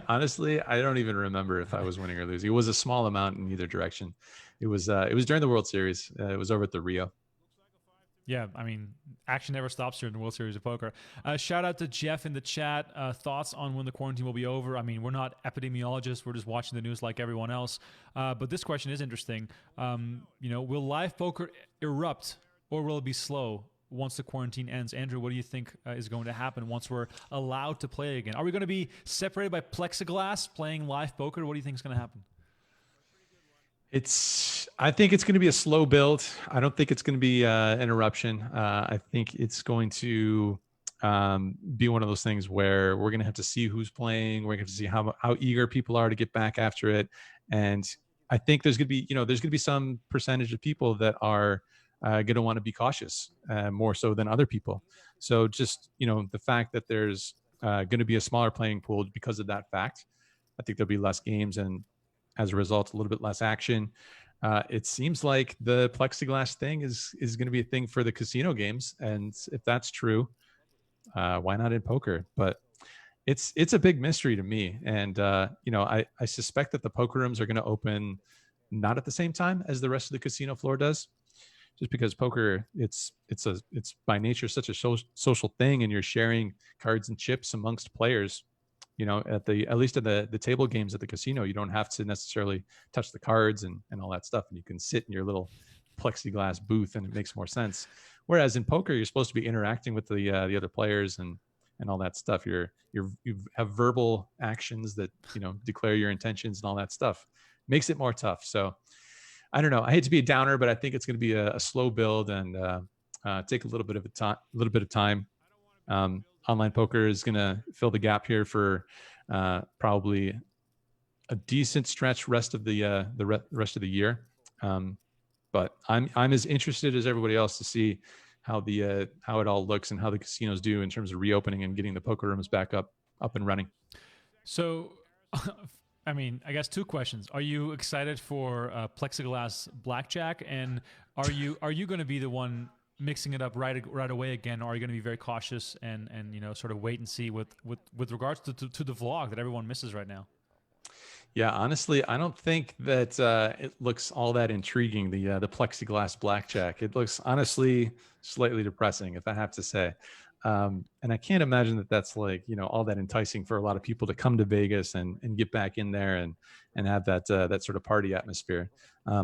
Honestly, I don't even remember if I was winning or losing. It was a small amount in either direction. It was during the World Series. It was over at the Rio. Yeah, I mean, action never stops here in the World Series of Poker. Shout out to Jeff in the chat. Thoughts on when the quarantine will be over? I mean, we're not epidemiologists. We're just watching the news like everyone else. But this question is interesting. Will live poker erupt or will it be slow once the quarantine ends? Andrew, what do you think is going to happen once we're allowed to play again? Are we going to be separated by plexiglass playing live poker? What do you think is going to happen? I think it's going to be a slow build. I don't think it's going to be an eruption. I think it's going to be one of those things where we're going to have to see who's playing. We're going to see how eager people are to get back after it. And I think there's going to be some percentage of people that are going to want to be cautious more so than other people. So just, the fact that there's going to be a smaller playing pool because of that fact, I think there'll be less games and as a result, a little bit less action. It seems like the plexiglass thing is going to be a thing for the casino games. And if that's true, why not in poker? But it's a big mystery to me. And, I suspect that the poker rooms are going to open not at the same time as the rest of the casino floor does, just because poker, it's by nature such a social thing, and you're sharing cards and chips amongst players. At least at the table games at the casino, you don't have to necessarily touch the cards and all that stuff. And you can sit in your little plexiglass booth and it makes more sense. Whereas in poker, you're supposed to be interacting with the other players and all that stuff. You have verbal actions that, declare your intentions and all that stuff. Makes it more tough. So I don't know. I hate to be a downer, but I think it's going to be a slow build and take a little bit of time. Online poker is going to fill the gap here for probably a decent stretch rest of the rest of the year. But I'm as interested as everybody else to see how it all looks and how the casinos do in terms of reopening and getting the poker rooms back up and running. So, I mean, I guess two questions. Are you excited for plexiglass blackjack, and are you going to be the one mixing it up right away again, or are you going to be very cautious and sort of wait and see with regards to the vlog that everyone misses right now? Yeah, honestly, I don't think that it looks all that intriguing, the plexiglass blackjack. It looks honestly slightly depressing, if I have to say. And I can't imagine that that's like, all that enticing for a lot of people to come to Vegas and get back in there and have that sort of party atmosphere.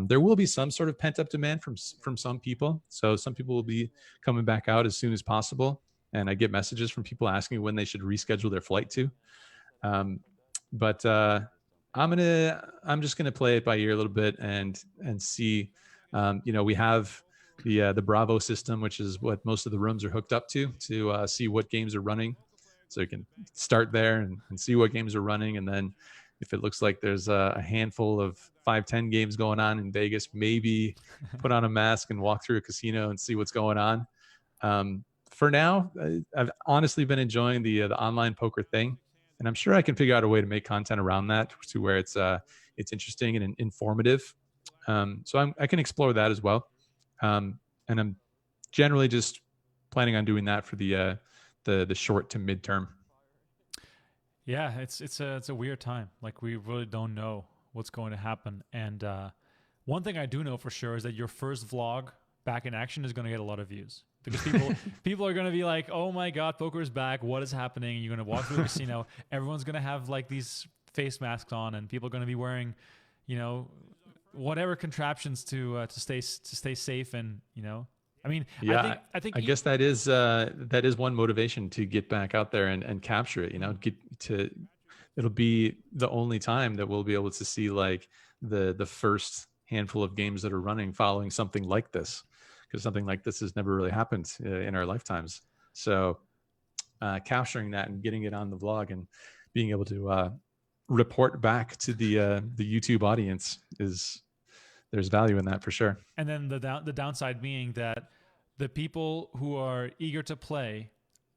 There will be some sort of pent up demand from some people. So some people will be coming back out as soon as possible. And I get messages from people asking when they should reschedule their flight to. But I'm just gonna play it by ear a little bit and see. We have the Bravo system, which is what most of the rooms are hooked up to see what games are running. So you can start there and see what games are running, and then if it looks like there's a handful of 5-10 games going on in Vegas, maybe put on a mask and walk through a casino and see what's going on. For now, I've honestly been enjoying the online poker thing. And I'm sure I can figure out a way to make content around that to where it's interesting and informative. So I can explore that as well. And I'm generally just planning on doing that for the short to midterm. Yeah, it's a weird time. Like, we really don't know what's going to happen. And one thing I do know for sure is that your first vlog back in action is going to get a lot of views. Because people are going to be like, oh my God, poker is back. What is happening? You're going to walk through the casino. Everyone's going to have like these face masks on, and people are going to be wearing, whatever contraptions to stay safe. And, I mean, yeah, I think I guess that is one motivation to get back out there and capture it, it'll be the only time that we'll be able to see like the first handful of games that are running following something like this. Because something like this has never really happened in our lifetimes. So capturing that and getting it on the vlog and being able to report back to the YouTube audience there's value in that for sure. And then the downside being that the people who are eager to play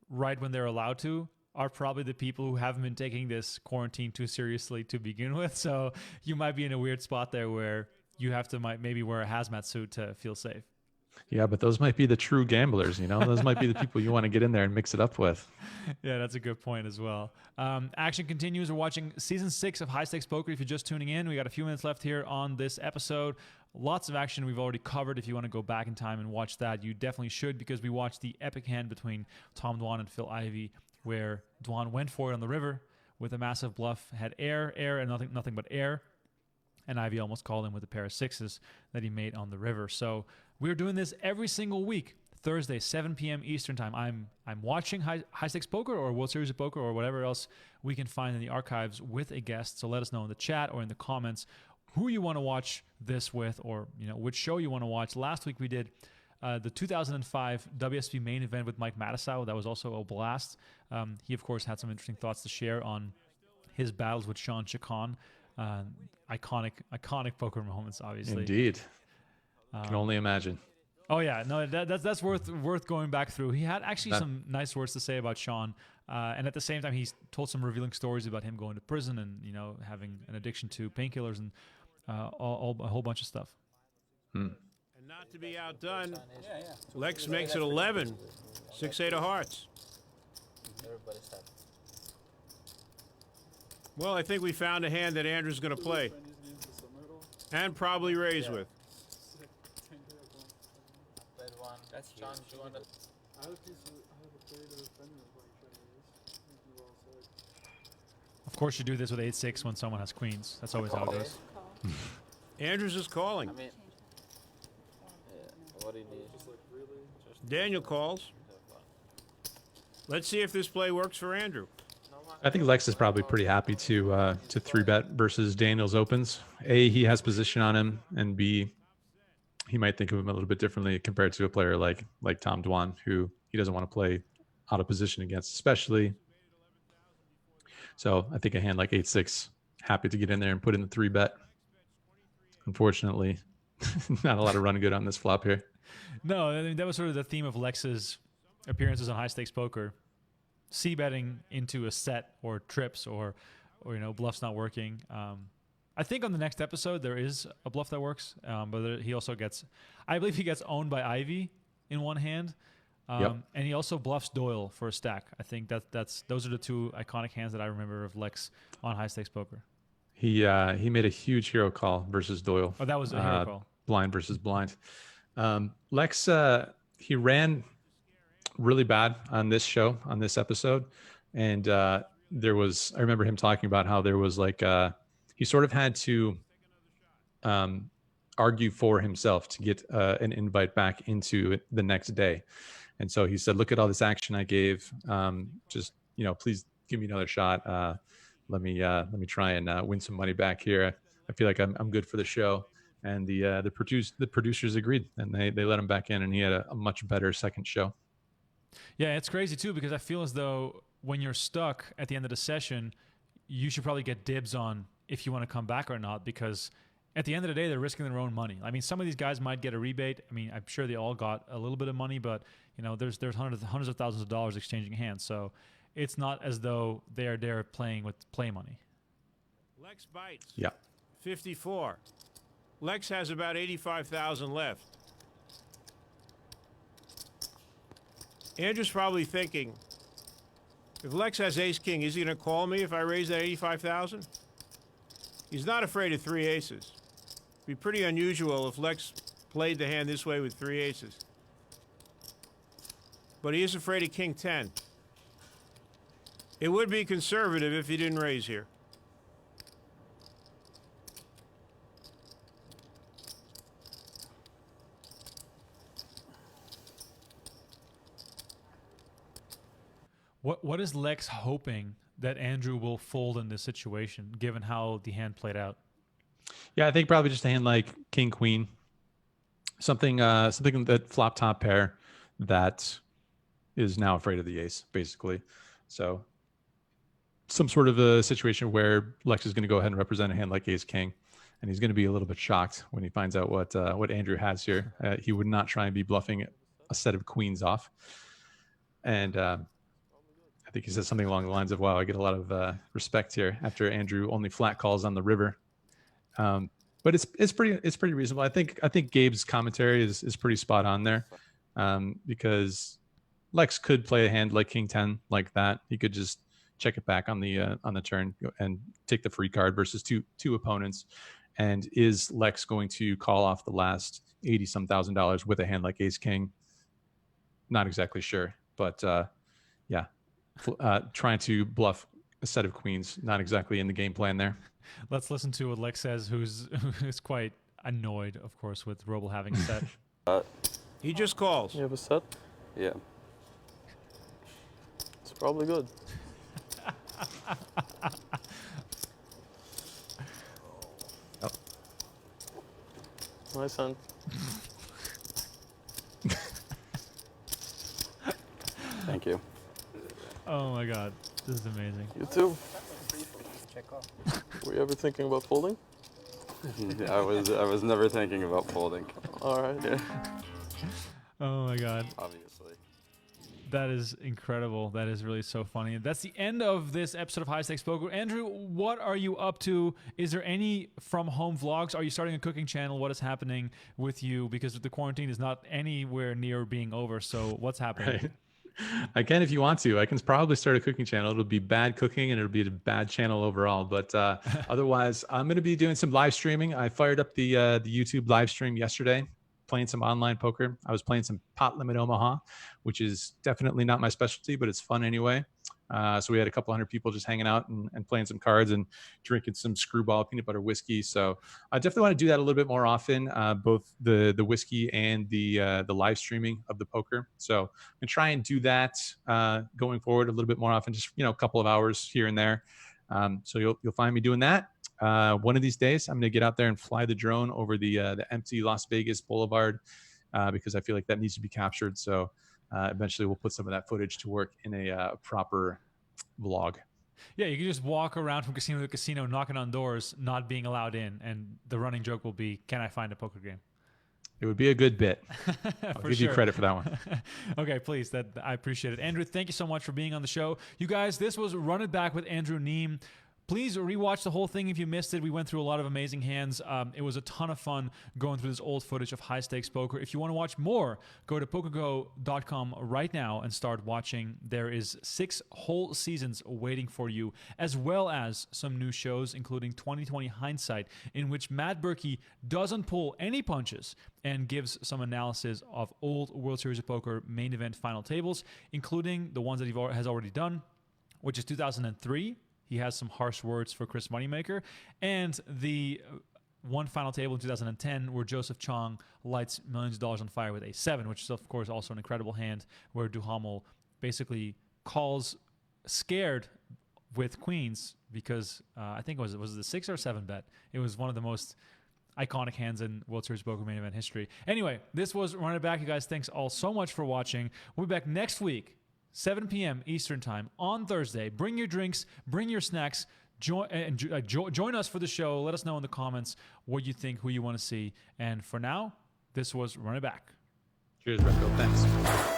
right when they're allowed to are probably the people who haven't been taking this quarantine too seriously to begin with. So you might be in a weird spot there where you have to maybe wear a hazmat suit to feel safe. Yeah, but those might be the true gamblers, Those might be the people you want to get in there and mix it up with. Yeah, that's a good point as well. Action continues. We're watching Season 6 of High Stakes Poker. If you're just tuning in, we got a few minutes left here on this episode. Lots of action we've already covered. If you want to go back in time and watch that, you definitely should, because we watched the epic hand between Tom Dwan and Phil Ivey, where Dwan went for it on the river with a massive bluff, had air, and nothing but air. And Ivey almost called him with a pair of sixes that he made on the river. So we're doing this every single week, Thursday, 7 p.m. Eastern time. I'm watching High Stakes Poker or World Series of Poker or whatever else we can find in the archives with a guest. So let us know in the chat or in the comments who you want to watch this with, or which show you want to watch. Last week we did the 2005 WSB main event with Mike Matisow. That was also a blast. He, of course, had some interesting thoughts to share on his battles with Sean Chacon. Iconic poker moments, obviously. Indeed. Can only imagine. Oh yeah, no, that's worth going back through. He had actually some nice words to say about Sean, and at the same time, he's told some revealing stories about him going to prison and having an addiction to painkillers and a whole bunch of stuff. And not to be outdone, Lex makes it 11, 6-8 of hearts. Well, I think we found a hand that Andrew's going to play and probably raise with. That's John. Of course, you do this with 8-6 when someone has queens. That's always how it goes. Andrews is calling. I mean, what do you need? Daniel calls. Let's see if this play works for Andrew. I think Lex is probably pretty happy to 3-bet versus Daniel's opens. A, he has position on him, and B, he might think of him a little bit differently compared to a player like Tom Dwan, who he doesn't want to play out of position against, especially. So I think a hand like 8-6 happy to get in there and put in the 3-bet. Unfortunately, not a lot of run good on this flop here. No, I mean, that was sort of the theme of Lex's appearances on high stakes poker. C-betting into a set or trips or bluffs not working. I think on the next episode there is a bluff that works, but he also gets, I believe he gets owned by Ivey in one hand, and he also bluffs Doyle for a stack. I think those are the two iconic hands that I remember of Lex on high stakes poker. He made a huge hero call versus Doyle. Oh, that was a hero call. Blind versus blind. Lex, he ran really bad on this show, on this episode. And I remember him talking about how there was he sort of had to argue for himself to get an invite back into it the next day. And so he said, look at all this action I gave. Just, please give me another shot. Let me try and win some money back here. I feel like I'm good for the show. And the producers agreed, and they let him back in, and he had a much better second show. Yeah, it's crazy too, because I feel as though when you're stuck at the end of the session, you should probably get dibs on if you want to come back or not, because at the end of the day, they're risking their own money. I mean, some of these guys might get a rebate. I mean, I'm sure they all got a little bit of money, but there's hundreds of thousands of dollars exchanging hands. So it's not as though they're playing with play money. Lex bites. Yeah. 54. Lex has about 85,000 left. Andrew's probably thinking, if Lex has ace-king, is he going to call me if I raise that 85,000? He's not afraid of 3 aces. It'd be pretty unusual if Lex played the hand this way with 3 aces. But he is afraid of king 10. It would be conservative if he didn't raise here. What is Lex hoping that Andrew will fold in this situation, given how the hand played out? Yeah, I think probably just a hand like king queen, something that flop top pair that is now afraid of the ace, basically. So some sort of a situation where Lex is going to go ahead and represent a hand like ace king, and he's going to be a little bit shocked when he finds out what Andrew has here. He would not try and be bluffing a set of queens off, and I think he says something along the lines of, wow, I get a lot of respect here after Andrew only flat calls on the river. But it's pretty reasonable. I think Gabe's commentary is pretty spot on there, because Lex could play a hand like king 10 like that. He could just check it back on the turn and take the free card versus two opponents. And is Lex going to call off the last $80-some thousand with a hand like ace king? Not exactly sure, but yeah. Trying to bluff a set of queens, not exactly in the game plan there. Let's listen to what Lex says, who's quite annoyed, of course, with Roble having a set. He just calls. You have a set? Yeah. It's probably good. Oh. Nice hand. Thank you. Oh my God, this is amazing. You too. Check off. Were you ever thinking about folding? I was never thinking about folding. All right. Yeah. Oh my God. Obviously. That is incredible. That is really so funny. That's the end of this episode of High Stakes Poker. Andrew, what are you up to? Is there any from home vlogs? Are you starting a cooking channel? What is happening with you? Because the quarantine is not anywhere near being over. So what's happening? Right. I can if you want to. I can probably start a cooking channel. It'll be bad cooking and it'll be a bad channel overall. But otherwise, I'm going to be doing some live streaming. I fired up the YouTube live stream yesterday, playing some online poker. I was playing some Pot Limit Omaha, which is definitely not my specialty, but it's fun anyway. So we had a couple hundred people just hanging out and playing some cards and drinking some Screwball peanut butter whiskey. So I definitely want to do that a little bit more often, both the whiskey and the live streaming of the poker. So I'm gonna try and do that going forward a little bit more often, just a couple of hours here and there. So you'll find me doing that. One of these days, I'm gonna get out there and fly the drone over the empty Las Vegas Boulevard because I feel like that needs to be captured. So eventually we'll put some of that footage to work in a proper vlog. Yeah, you can just walk around from casino to casino, knocking on doors, not being allowed in, and the running joke will be, "Can I find a poker game?" It would be a good bit. I'll give you credit for that one. Okay, please. I appreciate it. Andrew, thank you so much for being on the show. You guys, this was Run It Back with Andrew Neeme. Please rewatch the whole thing if you missed it. We went through a lot of amazing hands. It was a ton of fun going through this old footage of high-stakes poker. If you want to watch more, go to PokerGo.com right now and start watching. There is 6 whole seasons waiting for you, as well as some new shows, including 2020 Hindsight, in which Matt Berkey doesn't pull any punches and gives some analysis of old World Series of Poker main event final tables, including the ones that he has already done, which is 2003. He has some harsh words for Chris Moneymaker. And the one final table in 2010 where Joseph Chong lights millions of dollars on fire with A7, which is, of course, also an incredible hand where Duhamel basically calls scared with queens because I think was it the 6 or 7 bet? It was one of the most iconic hands in World Series Poker main event history. Anyway, this was Run It Back. You guys, thanks all so much for watching. We'll be back next week, 7 p.m. Eastern Time on Thursday. Bring your drinks, bring your snacks, join us for the show. Let us know in the comments what you think, who you want to see. And for now, this was Run It Back. Cheers, Redfield. Thanks.